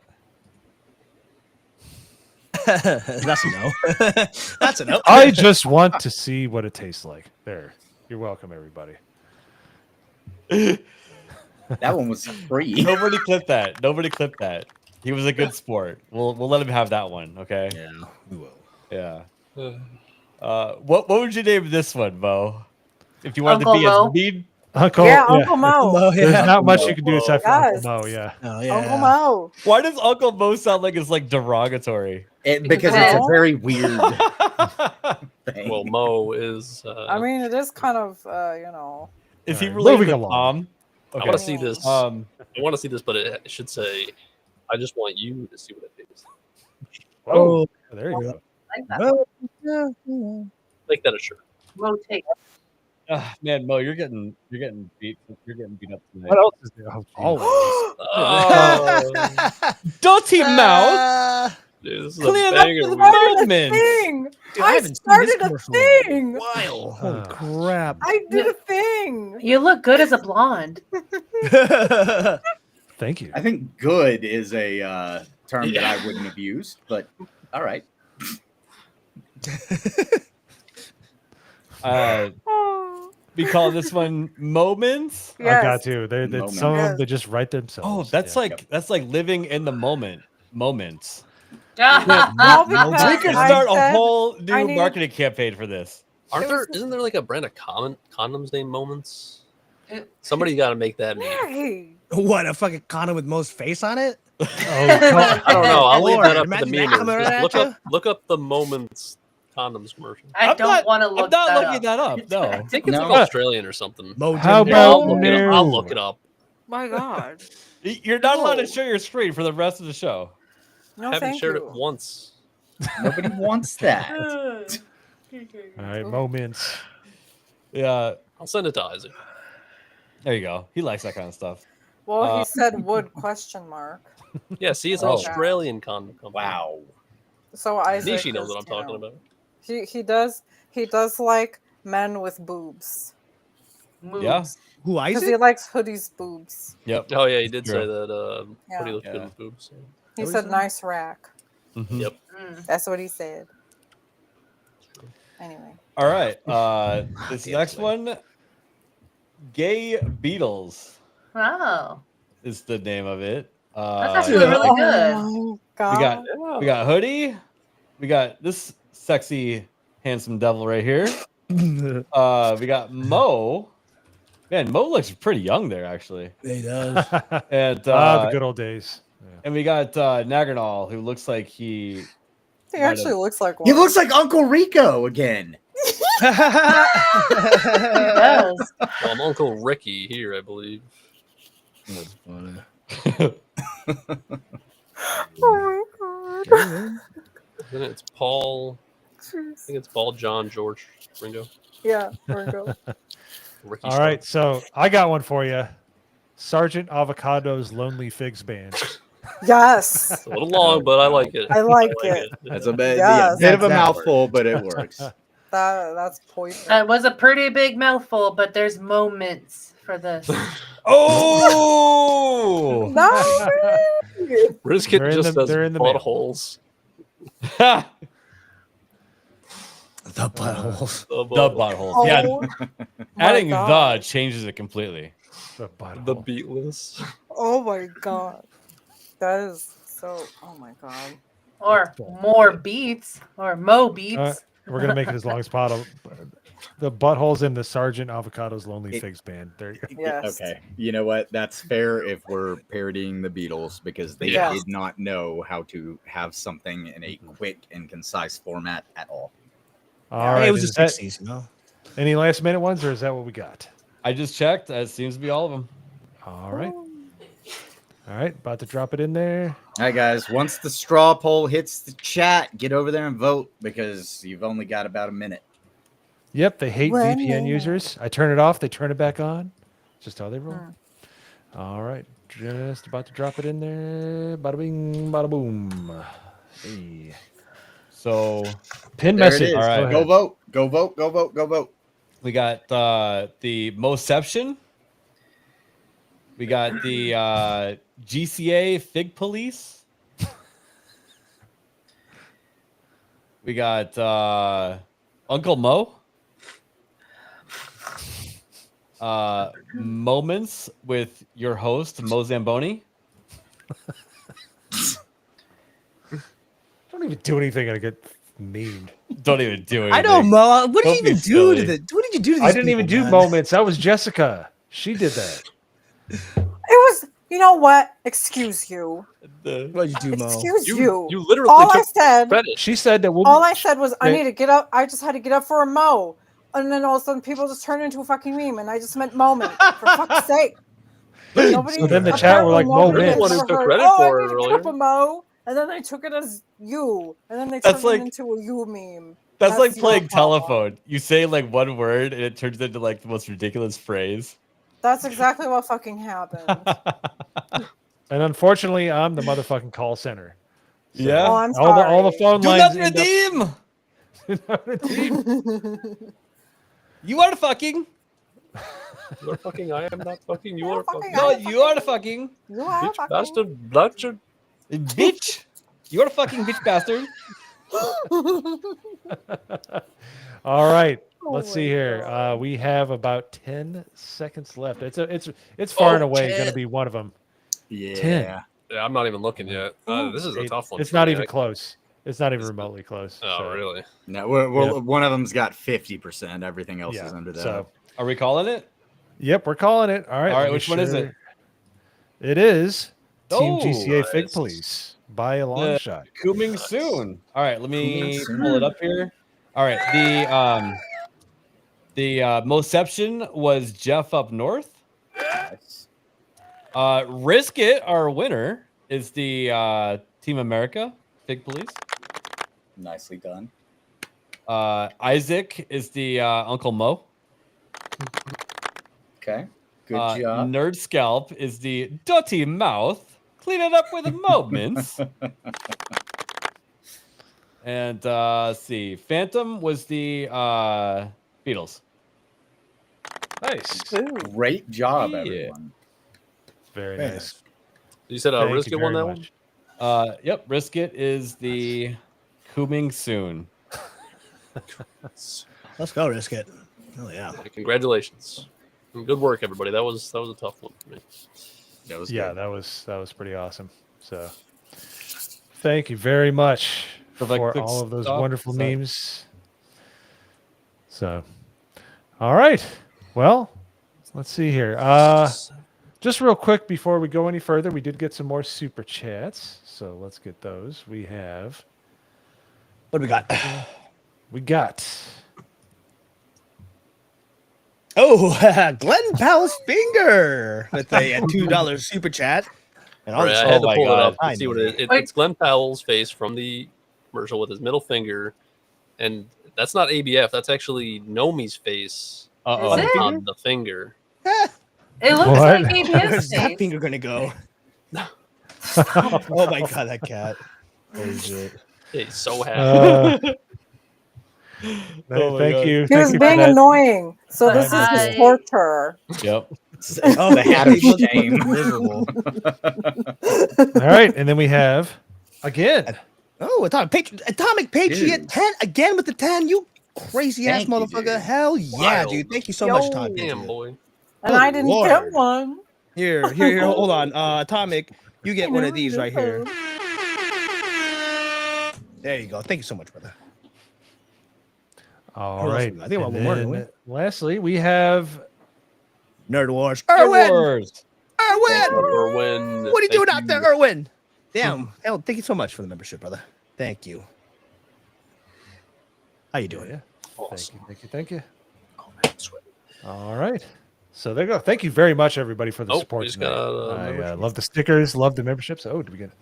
That's a no. That's a no. I just want to see what it tastes like. There. You're welcome, everybody. That one was free. Nobody clipped that. Nobody clipped that. He was a good sport. We'll let him have that one. Okay. Yeah, we will. Yeah. What would you name this one, Mo? If you wanted Uncle to be Mo. as mean. Uncle, Uncle Mo. There's not much you can do except for Yes. Uncle Mo, yeah. Oh, yeah. Uncle Mo. Why does Uncle Mo sound like it's like derogatory? Because it's a very weird thing. Well, Mo is. I mean, it is kind of, Is he Alright, related moving to along. Tom? I want to see this. I I want to see this, but it should say, "I just want you to see what it tastes like." Oh, there you go. Like that. Make that a shirt. Rotate. Man, Mo, you're getting beat. You're getting beat up tonight. What else is there? Oh, Oh, Dirty mouth. dude, this is Clean a up banger. the We- movement. Thing. Dude, I haven't seen this started a commercial in a thing. while. Holy crap. I did a thing. You look good as a blonde. thank you. I think "good" is a term that I wouldn't have used, but all right. We call this one moments. I got Yes. to. They Moment. some of them Yes. they just write Oh, themselves. that's Yeah. like living in the moment. Moments. All We because could I start a said whole I new need- marketing campaign for this. Aren't It there? was- Isn't there like a brand of condoms named Moments? Somebody got to make that meme. Hey. What, a fucking condom with Mo's face on it? Oh, I don't know. I'll leave that Lord, up to the imagine that memers. coming Just right look at up, look up the Moments condoms commercial. I don't want to look I'm not that looking up. that up. No. I think it's No. like Australian or something. Mo How Jim about I'll look it up. I'll look it up. My God. You're not allowed to No. share your screen for the rest of the show. No, Haven't thank shared you. it once. Nobody wants that. all right, moments. Yeah. I'll send it to Isaac. There you go. He likes that kind of stuff. Well, he said would ? Yeah, see, it's an Oh. Australian condom company. Wow. So Isaac Nishi knows is, what I'm talking about. He does like men with boobs Moves. Yeah. Who, because Isaac? he likes hoodies boobs. Yep. Oh yeah, he did True. say that. Yeah. Cody looks Yeah. good with boobs. So. He What said is that? nice rack. Mhm. Yep. That's what he said. Anyway. All right. This next one, Gay Beatles Oh, is the name of it. that's actually really good. Oh, We got God. we got Hoodie. We got this sexy, handsome devil right here. We got Mo. Man, Mo looks pretty young there, actually. He does. And The good old days. and we got Nagernal, who looks like he. He actually looks like one. He looks like Uncle Rico again. He does. Well, I'm Uncle Ricky here, I believe. That's funny. Oh my God. Then it's Paul. I Jeez. think it's Paul, John, George, Ringo. Yeah, there we go. Ricky. All right, so I got one for you. Sergeant Avocado's Lonely Figs Band. Yes. It's a little long, but I like it. I like it. That's a bit, Yes. bit of a That mouthful, but it works. That's poison. That was a pretty big mouthful, but there's moments for this. Oh! No. Brisket They're in just the- does they're in the mail. buttholes. The buttholes. The The buttholes. Yeah. Oh, my Adding God. the changes it completely. The butthole. The beatless. Oh my God. That is so. Oh my God. Or more beats, or Mo beats. We're gonna make it as long as possible. The buttholes in the Sergeant Avocado's Lonely Figs Band. There you go. Yes. Okay. You know what? That's fair if we're parodying the Beatles because they Yes. did not know how to have something in a quick and concise format at all. All Hey, right. it was is the that 60s, you know? any last minute ones, or is that what we got? I just checked. It seems to be all of them. All right. All right. About to drop it in there. All right, guys. Once the straw poll hits the chat, get over there and vote because you've only got about a minute. Yep. They hate When VPN they- users. I turn it off. They turn it back on. Just how they roll. All right. Just about to drop it in there. Bada bing, bada boom. Hey. So Pin There message. it is. All right. Go vote. Go vote. Go vote. Go vote. we got the Moception. We got the GCA Fig Police. We got Uncle Mo. Moments with your host, MoZamboni. Don't even do anything. I get memed. Don't even do anything. I know, Mo. What did Don't you be even do to silly. the? What did you do to these I didn't even people, do man? moments. That was Jessica. She did that. It was, you know what? Excuse you. What did you do, Mo? Excuse you. You literally All I took said. credit. She said that we'll. All I said was I Hey. need to get up. I just had to get up for a mo, and then all of a sudden people just turned into a fucking meme, and I just meant moment for fuck's sake. Nobody. So then the chat were like, apparently "Mo nobody You're the one has who ever took heard, credit "Oh, for I it need to get earlier." up a mo," and then they took it as you, and then they That's turned like- it into a you meme. That's like your playing problem. telephone. You say like one word and it turns into like the most ridiculous phrase. That's exactly what fucking happened. And unfortunately, I'm the motherfucking call center. So Yeah. Oh, I'm all the sorry. phone Do lines. not end up- redeem. You are the fucking. You are fucking. I am not fucking. You You're are fucking. No, you are the fucking. You are Bitch, fucking. bastard, bastard. Bitch. You are the fucking bitch bastard. All right. Oh Let's my see here. God. We have about 10 seconds left. It's far and away going to be one of them. Yeah. 10. Yeah, I'm not even looking yet. This is a tough one. It's for not me. even close. It's not even remotely close. Oh, so, really? No, one of them's got 50%. Everything else Yeah. is under that. So, Are we calling it? yep, we're calling it. All right. All right, let me which one is it? share- It is Team Oh, GCA Fig nice. Police by a long Yeah. shot. Coming soon. All right, let me Coming pull it soon. up here. All right, the Moception was Jeff up north. Nice. Risk It, our winner, is the Team America Fig Police. Nicely done. Isaac is the Uncle Mo. Okay. Good job. Nerd Scalp is the Dirty Mouth. Clean it up with moments. And let's see. Phantom was the Beatles. Nice. Great job, Yeah. everyone. Very Very nice. You said Thank Risk you It won very that much. one? Yep. Risk It is the Coming Soon. Let's go, Risk It. Oh yeah. Congratulations. Good work, everybody. That was a tough one for me. That was Yeah, good. that was pretty awesome. So, thank you very much So if I for click all of those stop, wonderful is that- memes. So, all right. Well, let's see here. Just real quick before we go any further, we did get some more super chats, so let's get those. We have. What do we got? We got. Oh, Glenn Powell's finger with a $2 super chat. And All right, I also- had to my pull it God. up to see what it is. It's Glenn Powell's face from the commercial with his middle finger, and that's not ABF. That's actually Nomi's face Uh-oh. Is it? on the finger. It looks What? like Where's ABS that face. finger gonna go? Oh my god, that cat. Holy shit. He's so happy. Oh my Thank God. you. He Thank was you for being that. annoying, so this is Hi. his torture. Yep. Oh, The hat of he looks shame. miserable. All right, and then we have again. Oh, Atomic Patriot Dude. 10 again with the 10. You crazy ass Thank you, motherfucker. dude. Hell yeah, Wild. dude. Thank you so much, Atomic Damn, Patriot. boy. And I Good didn't Lord. get one. Here, hold on. Atomic, you get one of these right here. There you go. Thank you so much, brother. All Who else right. we got? I think I want and one more, don't then lastly, we have Nerd Wars. Star Erwin! Wars. Erwin! Erwin, What are you doing thank out there, you. Erwin? Damn. Hell, thank you so much for the membership, brother. Thank you. How you doing? Yeah. Awesome. Thank you. All right. So there you go. Thank you very much, everybody, for the Oh, support. we just tonight. got a I membership. love the stickers, love the memberships. Oh, did we get it?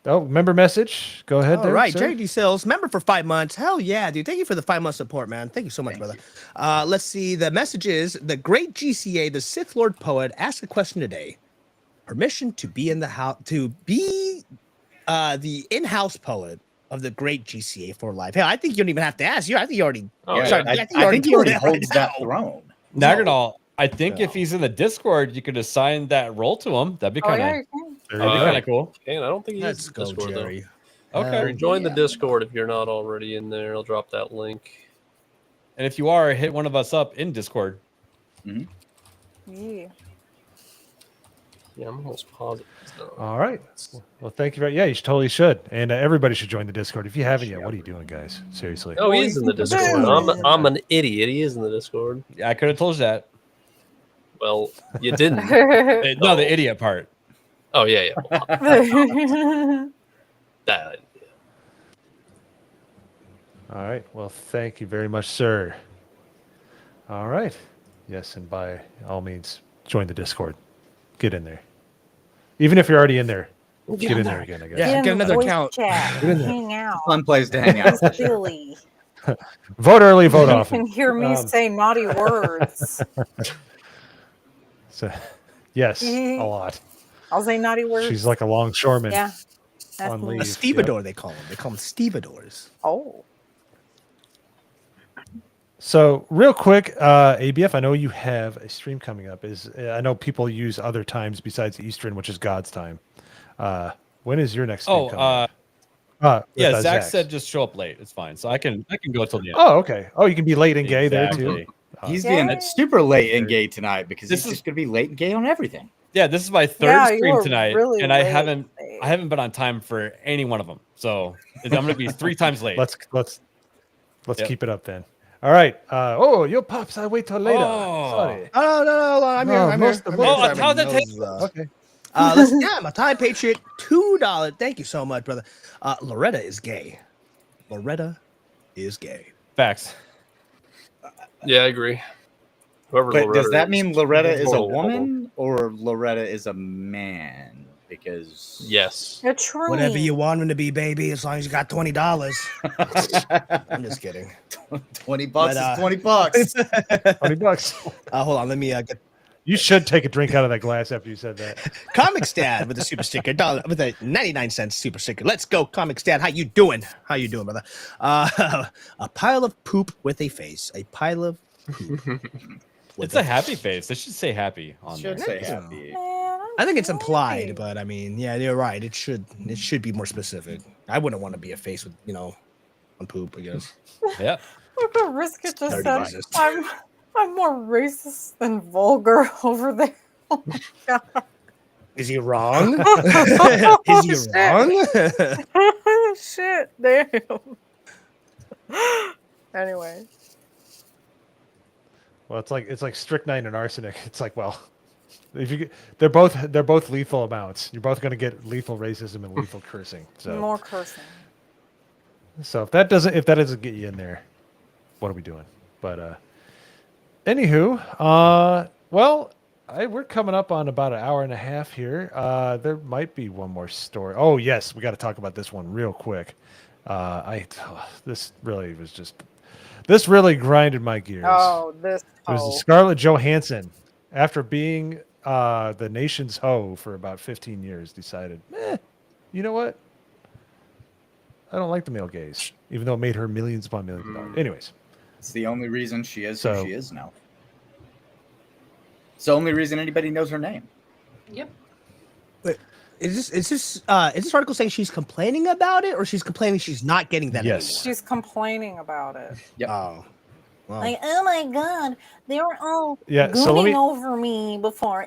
Oh, member message. Go ahead. All there, right, sir. Jerry D. Sales, member for 5 months. Hell yeah, dude. Thank you for the 5-month support, man. Thank you so much, brother. Let's see. The message is the great GCA, the Sith Lord poet, asked a question today. Permission to be in the house, to be the in-house poet of the great GCA for life. Hell, I think you don't even have to ask. I think you already. Oh, Yeah, yeah. I I think think he already right holds that now. throne. Not at all. I think if he's in the Discord, you could assign that role to him. That'd be Oh kind of yeah, you can. kind of cool. And I don't think he's Let's in go, Discord Jerry. though. Okay. Join the Discord if you're not already in there. I'll drop that link. And if you are, hit one of us up in Discord. Yeah. Yeah, I'm almost positive. All right. Well, thank you. Yeah, you totally should. And everybody should join the Discord. If you haven't yet, what are you doing, guys? Seriously. Oh, he's in the Discord. I'm an idiot. He is in the Discord. Yeah, I could have told you that. Well, you didn't. No, the idiot part. Oh, yeah. That. All right. Well, thank you very much, sir. All right. Yes, and by all means, join the Discord. Get in there. Even if you're already in there, get in there again, I guess. Yeah, get another account. Chat, Get in there. hang out. Fun place to hang out. Silly. Vote early, vote You often. can hear me say naughty words. So, yes, a lot. I'll say naughty words. She's like a longshoreman. Yeah. That's on me. leave. A stevedore, they call them. They call them stevedores. Oh. So real quick, ABF, I know you have a stream coming up. I know people use other times besides Eastern, which is God's time. When is your next stream coming up? Yeah, Zach said just show up late. It's fine. So I can go till the end. Oh, okay. Oh, you can be late and gay there too. He's being super late and gay tonight because This he's just gonna be late and gay on everything. Yeah, this is my third Yeah, you stream were tonight, really and I late. haven't been on time for any one of them. So I'm gonna be 3 times late. Let's Yep. keep it up then. All right. Your pops. I wait till later. Oh. Sorry. Oh no, I'm here. No, I'm here. most of I'm it- here. Oh, Sorry, how's my that nose take- is, Okay. Listen, yeah, my Thai Patriot, $2. Thank you so much, brother. Loretta is gay. Loretta is gay. Facts. Yeah, I agree. Whoever But Loretta does that is, mean Loretta is a total woman or Loretta is a man? Because Yes. You're true. Whatever you want him to be, baby, as long as you got $20. I'm just kidding. $20 But, is $20. 20 bucks. Hold on, let me get You should take a drink out of that glass after you said that. Comic Dad with a super sticker, with a 99-cent super sticker. Let's go, Comic Dad. How you doing? How you doing, brother? A pile of poop with a face. A pile of poop. It's a happy face. They should say happy on Should there. say happy. I think it's implied, but I mean, yeah, you're right. It should be more specific. I wouldn't want to be a face with, on poop, I guess. Yeah. Look at Risk it just Dirty said, racist. I'm more racist than vulgar over there. Oh my god. Is he wrong? Oh, Is he shit. wrong? Shit, damn. Anyway. Well, it's like strychnine and arsenic. It's like, well, if they're both lethal amounts. You're both going to get lethal racism and lethal cursing. So More cursing. So if that doesn't get you in there, what are we doing? But anywho, well, we're coming up on about an hour and a half here. There might be one more story. Oh yes, we got to talk about this one real quick. This really grinded my gears. Oh, this. It was the Scarlett Johansson, after being the nation's hoe for about 15 years, decided, you know what? I don't like the male gaze, even though it made her millions upon millions of dollars. Anyways. It's the only reason she is So- who she is now. It's the only reason anybody knows her name. Yep. Is this article saying she's complaining about it, or she's complaining she's not getting that Yes. She's complaining about it. Yep. anymore? Oh. Wow. Like, oh my god, they were all Yeah, so let gooning me- over me before.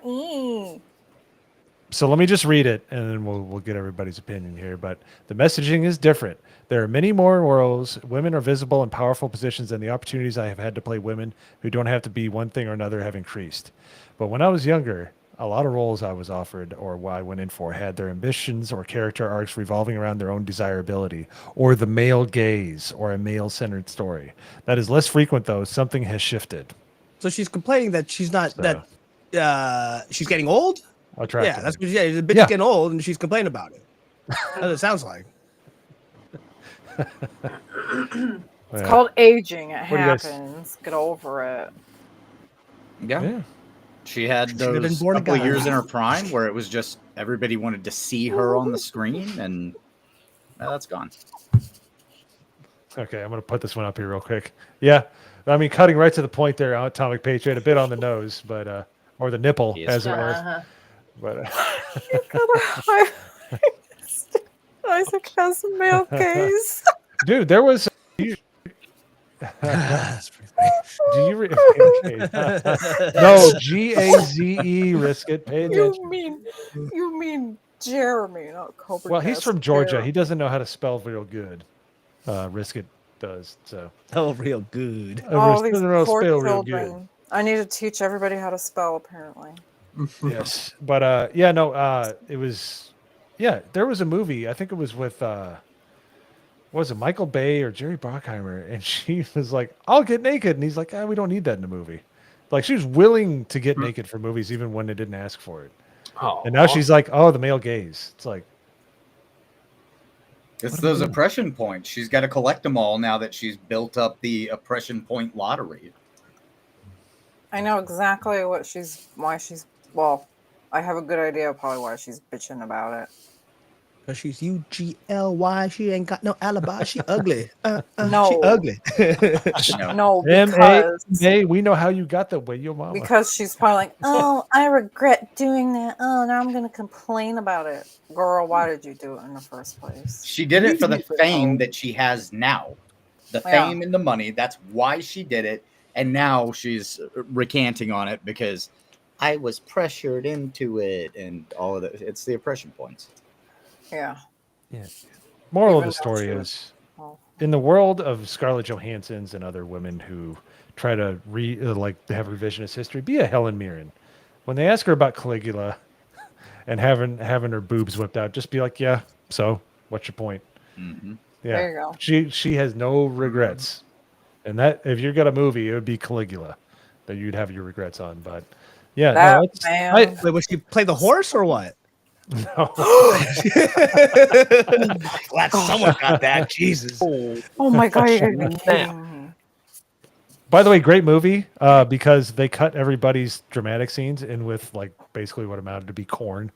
So let me just read it, and then we'll get everybody's opinion here. But the messaging is different. There are many more roles. Women are visible in powerful positions, and the opportunities I have had to play women who don't have to be one thing or another have increased. But when I was younger, a lot of roles I was offered or what I went in for had their ambitions or character arcs revolving around their own desirability, or the male gaze, or a male-centered story. That is less frequent, though. Something has shifted. So she's complaining that she's not So- she's getting old. Attractive. Yeah, that's what. Yeah, the bitch Yeah. is getting old, and she's complaining about it. That's what it sounds like. It's called aging. It What do you guys- happens. Get over it. Yeah. She had Should've been those born a couple of guy. years in her prime where it was just everybody wanted to see her on the screen, and now that's gone. Okay, I'm gonna put this one up here real quick. Yeah, I mean, cutting right to the point there, Atomic Patriot, a bit on the nose, but or the nipple, Yes, as it sir. were. But Isaac has male gaze. dude, there was. That's pretty Do you no GAZE risk it? Pay attention. You mean Jeremy, not Cobra. Well, he's Cast from Georgia. Jeremy. He doesn't know how to spell real good. Risk it does so. Oh, real good. Oh, these Doesn't know how to poor spell real good. children. I need to teach everybody how to spell, apparently. Yes, but yeah, no, it was, yeah, there was a movie. I think it was with what was it, Michael Bay or Jerry Bruckheimer, and she was like, "I'll get naked," and he's like, "We don't need that in a movie." Like she was willing to get naked for movies, even when they didn't ask for it. Oh, And now she's like, "Oh, the male gaze." It's like It's those oppression points. She's got to collect them all now that she's built up the oppression point lottery. I know exactly why she's. Well, I have a good idea of probably why she's bitching about it. Because she's UGLY. She ain't got no alibi. She ugly. No. She ugly. No, M.A. because we know how you got that way, your mama. because she's probably like, oh, I regret doing that. Oh, now I'm gonna complain about it. Girl, why did you do it in the first place? She did it for the fame that she has now. The Yeah. fame and the money. That's why she did it. And now she's recanting on it because I was pressured into it and all of that. It's the oppression points. Yeah. Yeah. Moral of Even the story though is, Oh. in the world of Scarlett Johanssons and other women who try to have revisionist history, be a Helen Mirren. When they ask her about Caligula and having her boobs whipped out, just be like, yeah. So what's your point? Mm-hmm. Yeah. There you go. She has no regrets, and that if you got a movie, it would be Caligula that you'd have your regrets on. But yeah, That no, it's, man. Wait, was she play the horse or what? no. Glad someone got that. Jesus. Oh my god, you're gonna be kidding me. By the way, great movie because they cut everybody's dramatic scenes in with like basically what amounted to be corn.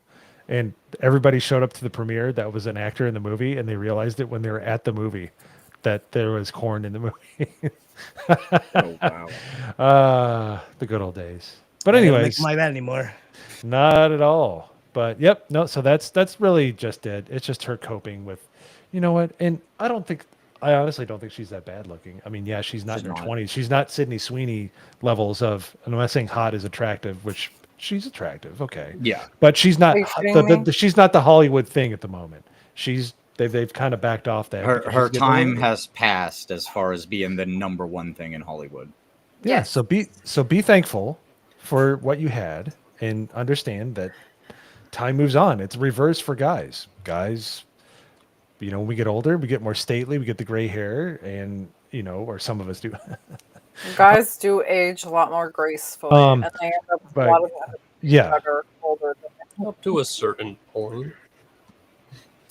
And everybody showed up to the premiere that was an actor in the movie, and they realized it when they were at the movie that there was corn in the movie. Oh, wow. The good old days. But I don't make anyways, them like that anymore. not at all. But yep, no. So that's really just it. It's just her coping with, you know what? And I honestly don't think she's that bad looking. I mean, yeah, she's not in her 20s. She's not Sydney Sweeney levels of. And I'm not saying hot is attractive, which she's attractive. Okay. Yeah. But she's not. Are you kidding me? She's not the Hollywood thing at the moment. They've kind of backed off that. Her because she's getting time older. has passed as far as being the number one thing in Hollywood. Yeah. Yes. So be thankful for what you had and understand that time moves on. It's reverse for guys. Guys, when we get older, we get more stately, we get the gray hair, and or some of us do. Guys do age a lot more gracefully, and they end up with but- a lot of them Yeah. better older than Up to a certain point.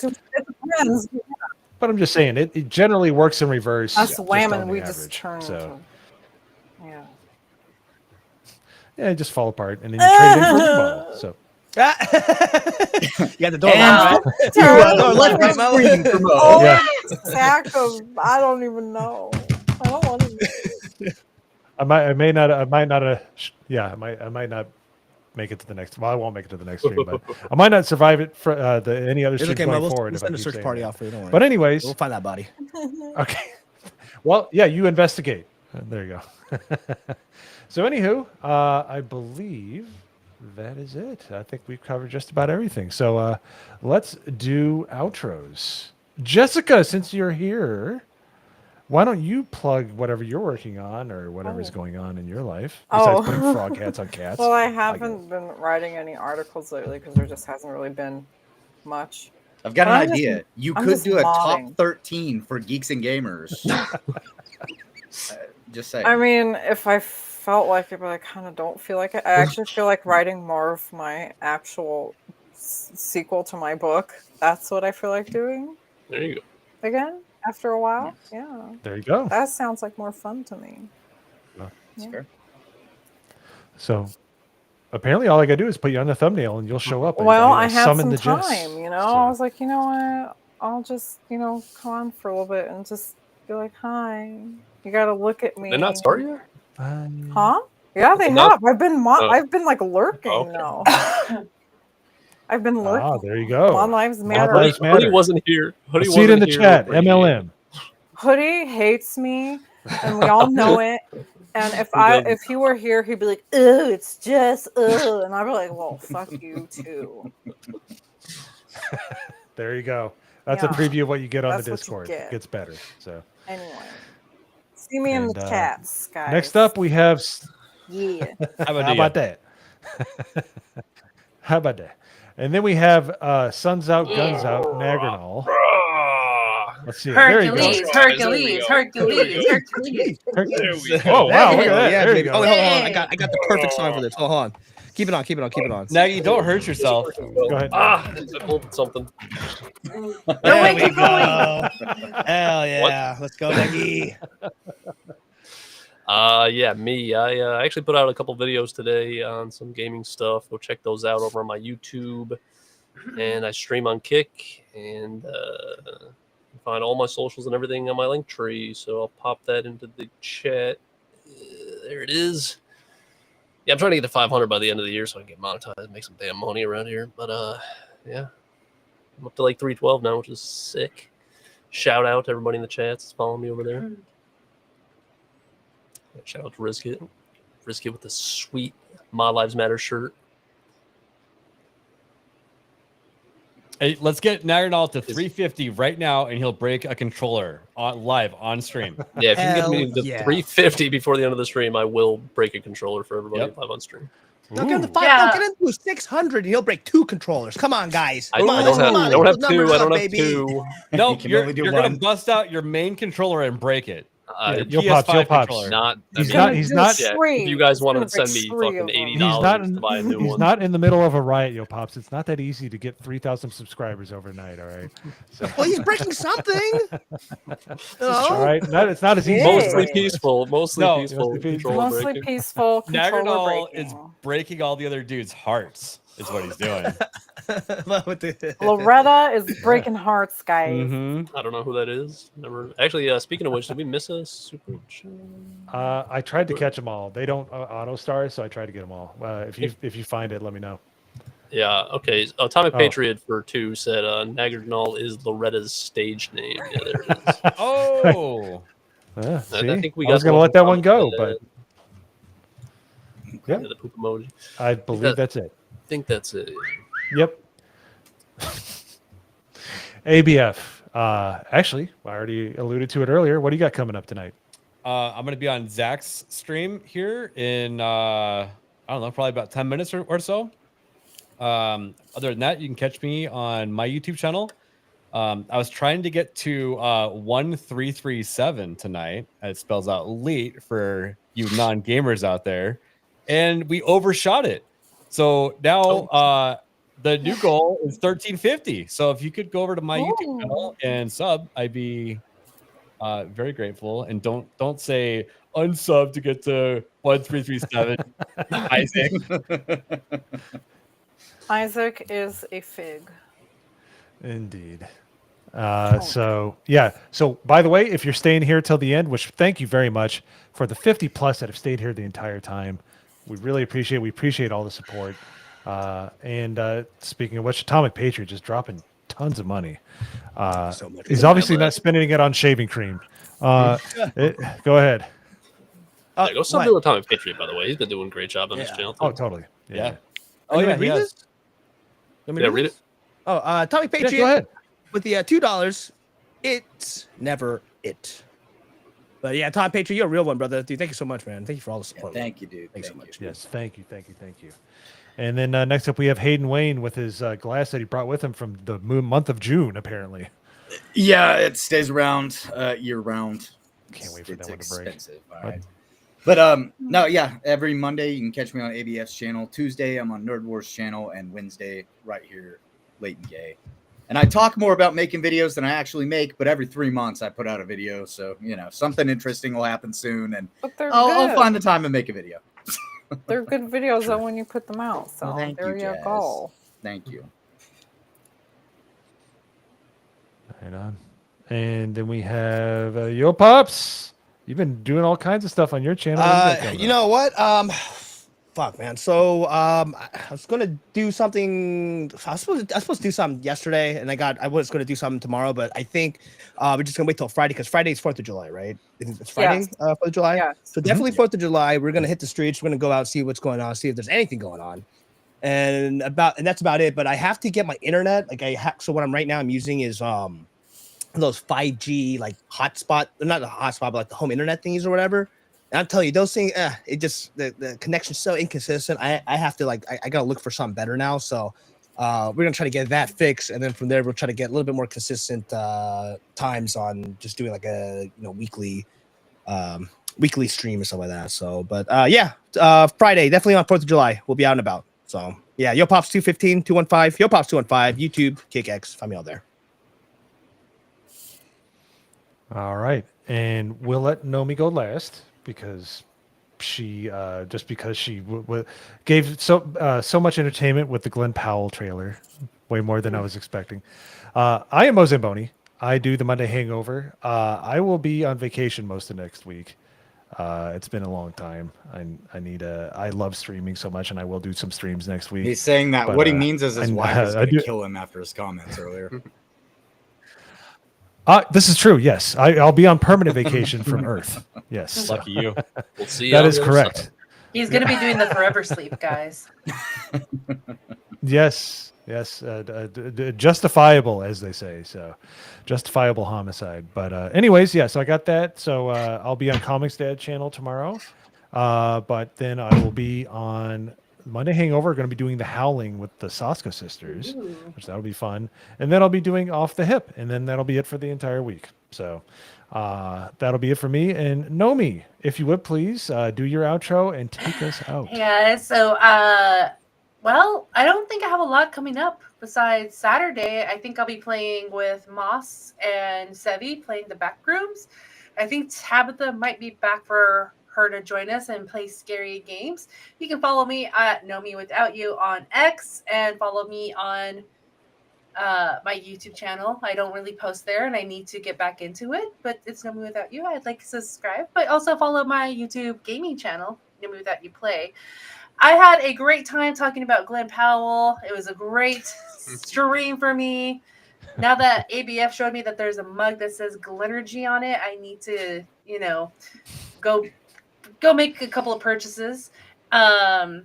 it depends. But I'm just saying it generally works in reverse. Us just women, on the we just average. turn So into yeah, just fall apart and then you trade in for a model. So Yeah, the door. And- Oh, Yeah. sack of I don't even know. I don't want to. I might not make it to the next. Well, I won't make it to the next stream, but I might not survive it for any other It's stream okay, going man. forward. We'll if I send a keep search saying party that. off for you. Don't worry. But anyways, We'll find that body. okay. Well, yeah, you investigate. There you go. So, anywho, I believe that is it. I think we've covered just about everything. So, let's do outros. Jessica, since you're here, why don't you plug whatever you're working on or whatever's going on in your life besides putting frog hats on cats? Well, I haven't been writing any articles lately because there just hasn't really been much. I've got But an I'm just- idea. You I'm could just do a modding. top 13 for geeks and gamers. Just saying. I mean, if I felt like it, but I kind of don't feel like it. I actually feel like writing more of my actual sequel to my book. That's what I feel like doing There you go. again after a while. Yeah, There you go. that sounds like more fun to me. That's Yeah. fair. So, apparently, all I got to do is put you on the thumbnail and you'll show up. and Well, I'll I had summon some the Jess. time, So- I was like, you know what? I'll just, come on for a little bit and just be like, hi. You gotta look at me. Did not start yet? Huh? Yeah, they Not- have. I've been like lurking Okay. now. I've been lurking. Ah, there you go. Mon Lives Mon Matter. Lives Hoodie Matter. wasn't here. Hoodie Let's see it in the wasn't chat. here for you. MLM. Hoodie hates me, and we all know it. And if he were here, he'd be like, "Ew, it's just and I'd be like, "Well, fuck you too." There you go. That's a Yeah. preview of what you get on That's the what you Discord. get. It gets better. So Anyway, see me in the And, chats, guys. next up we have. Yeah. How about that? How about that? And then we have Suns Out, Guns Out, Nagrinol. Let's see. There you go. Hercules. Oh wow! Look at that. Yeah, There you baby. go. Oh, hold on. I got the perfect song for this. Hold on. Keep it on. Now you don't hurt yourself. Go ahead. I pulled something. There we go. Hell yeah. Let's go, Naggy. Yeah, me. I actually put out a couple videos today on some gaming stuff. Go check those out over on my YouTube. And I stream on Kick. And you can find all my socials and everything on my link tree. So I'll pop that into the chat. There it is. Yeah, I'm trying to get to 500 by the end of the year so I can get monetized and make some damn money around here. But yeah, I'm up to like 312 now, which is sick. Shout out to everybody in the chats that's following me over there. Shout out to Riskit with the sweet My Lives Matter shirt. Hey, let's get Nagrinol to 350 right now, and he'll break a controller live on stream. Yeah, if you can get me to yeah. 350 before the end of the stream, I will break a controller for everybody live on stream. Don't get him to Yeah. Don't get him to 600 and he'll break 2 controllers. Come on, guys. I Come on, don't come have on, two. let's put I numbers don't up, have baby. two. Nope, can you're only do going to one. bust out your main controller and break it. You'll PS5 pops. controller. Not. He's I not. mean, He's not. yeah, Three. if you guys He's wanted gonna to send break me three fucking of them. $80 to buy a new He's one. not in the middle of a riot, Yo Pops. It's not that easy to get 3,000 subscribers overnight. All right. So, Well, he's breaking something. all right. It's not as easy. Mostly peaceful. Mostly No, peaceful. mostly peaceful. controller Mostly breaking. peaceful controller Nagrinol breaking. is breaking all the other dudes' hearts, is what he's doing. Loretta is breaking hearts, guys. Mm-hmm. I don't know who that is. Never. Actually, speaking of which, did we miss a super chat? I tried to catch them all. They don't auto star, so I tried to get them all. If you find it, let me know. Yeah. Okay. Atomic Patriot for 2 said Nagrinol is Loretta's stage name. Yeah, there it is. Oh. See? I think we I was got going to one let that one comment go, that- but the poop emoji. I believe that's it. I think that's it. Yep. ABF. Actually, I already alluded to it earlier. What do you got coming up tonight? I'm going to be on Zach's stream here in, I don't know, probably about 10 minutes or so. Other than that, you can catch me on my YouTube channel. I was trying to get to 1337 tonight. It spells out late for you non-gamers out there. And we overshot it. So now the new goal is 1350. So if you could go over to my YouTube channel and sub, I'd be very grateful. And don't say unsub to get to 1337. Isaac. Isaac is a fig. Indeed. So yeah. So by the way, if you're staying here till the end, which thank you very much for the 50 plus that have stayed here the entire time. We really appreciate. We appreciate all the support. And speaking of which, Atomic Patriot just dropping tons of money. So much. He's obviously not spending it on shaving cream. Go ahead. Yeah, go sub to Atomic Patriot, by the way. He's been doing a great job on this channel. Oh, totally. Yeah. Oh, yeah. Read yes. this? You want me Yeah, to read it. Oh, Atomic Patriot. go ahead. With the $2, it's never it. But yeah, Atomic Patriot, you're a real one, brother. Dude, thank you so much, man. Thank you for all the support. Thank you, dude. Thanks so much. Yes, thank you. And then next up, we have Hayden Wayne with his glass that he brought with him from the month of June, apparently. Yeah, it stays around year round. Can't wait for that one to break. Expensive, all right. But no, yeah, every Monday you can catch me on ABF's channel. Tuesday I'm on Nerd Wars channel, and Wednesday right here, Late and Gay. And I talk more about making videos than I actually make, but every 3 months I put out a video. So, something interesting will happen soon, and But they're I'll good. find the time to make a video. They're good videos though when you put them out. So Thank there you, you Jazz. go. Thank you. Right on. And then we have Yo Pops. You've been doing all kinds of stuff on your channel. You know what? Fuck, man. So I was gonna do something. I was supposed to do something yesterday, and I was gonna do something tomorrow, but I think we're just gonna wait till Friday because Friday is 4th of July, right? It's Friday, 4th of July. Yeah. So definitely 4th of July. We're gonna hit the streets. We're gonna go out, see what's going on, see if there's anything going on, and that's about it. But I have to get my internet. So what I'm using is those 5G like hotspot, not a hotspot, but like the home internet thingies or whatever. And I'm telling you, those things, it just the connection's so inconsistent. I have to I gotta look for something better now. So we're gonna try to get that fixed, and then from there we'll try to get a little bit more consistent times on just doing like a weekly stream or something like that. So, but Friday definitely on 4th of July we'll be out and about. So yeah, Yo Pops 215 215 Yo Pops 215 YouTube KickX. Find me all there. All right, and we'll let Nomi go last because she gave so much entertainment with the Glenn Powell trailer, way more than I was expecting. I am MoZamboni. I do the Monday Hangover. I will be on vacation most of next week. It's been a long time. I love streaming so much, and I will do some streams next week. He's saying that. But, what he means is his wife is going to do kill him after his comments earlier. This is true. Yes, I'll be on permanent vacation from Earth. Yes, Lucky you. We'll see you that on is the other correct. side. He's gonna be doing the forever sleep, guys. Yes, justifiable, as they say. So, justifiable homicide. But anyways, yeah. So I got that. So I'll be on Comics Dad channel tomorrow. But then I will be on Monday Hangover. We're going to be doing The Howling with the Saska sisters, which that'll be fun. And then I'll be doing Off the Hip, and then that'll be it for the entire week. So that'll be it for me. And Nomi, if you would please do your outro and take us out. Yeah. So, well, I don't think I have a lot coming up besides Saturday. I think I'll be playing with Moss and Sevi, playing the back rooms. I think Tabitha might be back for her to join us and play scary games. You can follow me at Nomi Without You on X and follow me on my YouTube channel. I don't really post there and I need to get back into it, but it's Nomi Without You. I'd like to subscribe, but also follow my YouTube gaming channel, Nomi Without You Play. I had a great time talking about Glenn Powell. It was a great stream for me. Now that ABF showed me that there's a mug that says Glenergy on it, I need to, go make a couple of purchases. And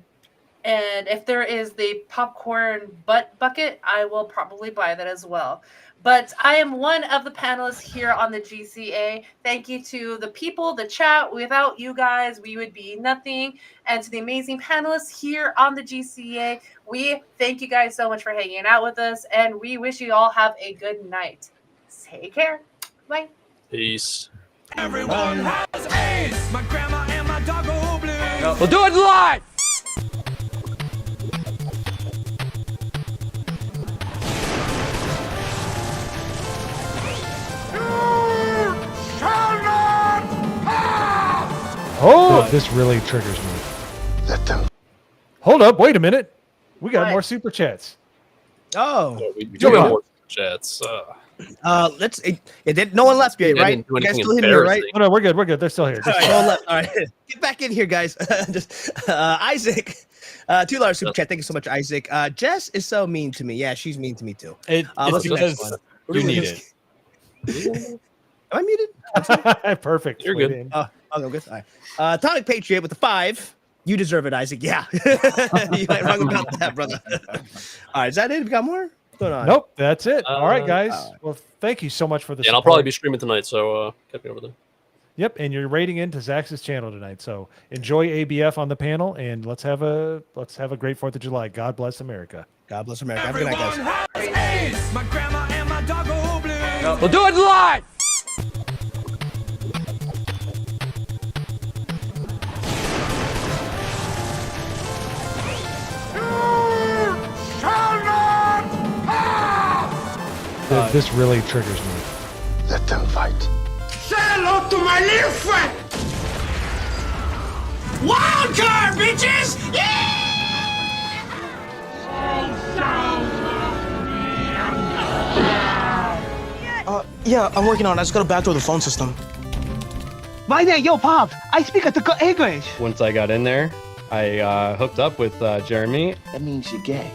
if there is the popcorn butt bucket, I will probably buy that as well. But I am one of the panelists here on the GCA. Thank you to the people, the chat. Without you guys, we would be nothing. And to the amazing panelists here on the GCA, we thank you guys so much for hanging out with us. And we wish you all have a good night. Take care. Bye. Peace. Everyone has AIDS. My grandma and my dog go blue. We'll do it live. Oh, this really triggers me. Let them. Hold up, wait a minute. We got What? more super chats. Oh, We do have more chats. let's. No one left yet, I right? didn't do You guys anything still here, right? embarrassing. Oh, no, we're good. We're good. They're still here. All right, no one left. All right, get back in here, guys. Just Isaac, $2 super chat. Thank you so much, Isaac. Jess is so mean to me. Yeah, she's mean to me too. It's Let's do the next because one. you need it. Am I muted? Perfect. You're Way good. in. Oh, I'm good. All right. Atomic Patriot with the 5. You deserve it, Isaac. Yeah. You ain't wrong about that, brother. All right. Is that it? We got more? What's going on? Nope, that's it. All right, guys. all right. Well, thank you so much for the Yeah, and I'll support. probably be streaming tonight, so catch me over there. Yep, and you're rating into Zax's channel tonight. So enjoy ABF on the panel, and let's have a great 4th of July. God bless America. God bless America. Have a good night, guys. Everyone has AIDS. My grandma and my dog go blue. We'll do it live. This really triggers me. Let them fight. Say hello to my little friend. Wild card, bitches! Yeah! Yeah, I'm working on it. I just gotta backdoor the phone system. My name, yo, Pop. I speak English. Once I got in there, I hooked up with Jeremy. That means you're gay.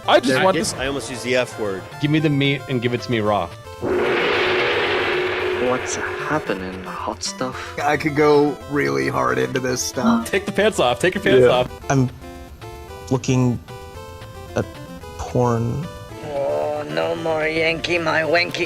I just want this. I almost used the F word. Give me the meat and give it to me raw. What's happening, hot stuff? I could go really hard into this stuff. Take the pants off. Take your pants off. I'm looking at porn. Oh, no more Yankee, my wanky.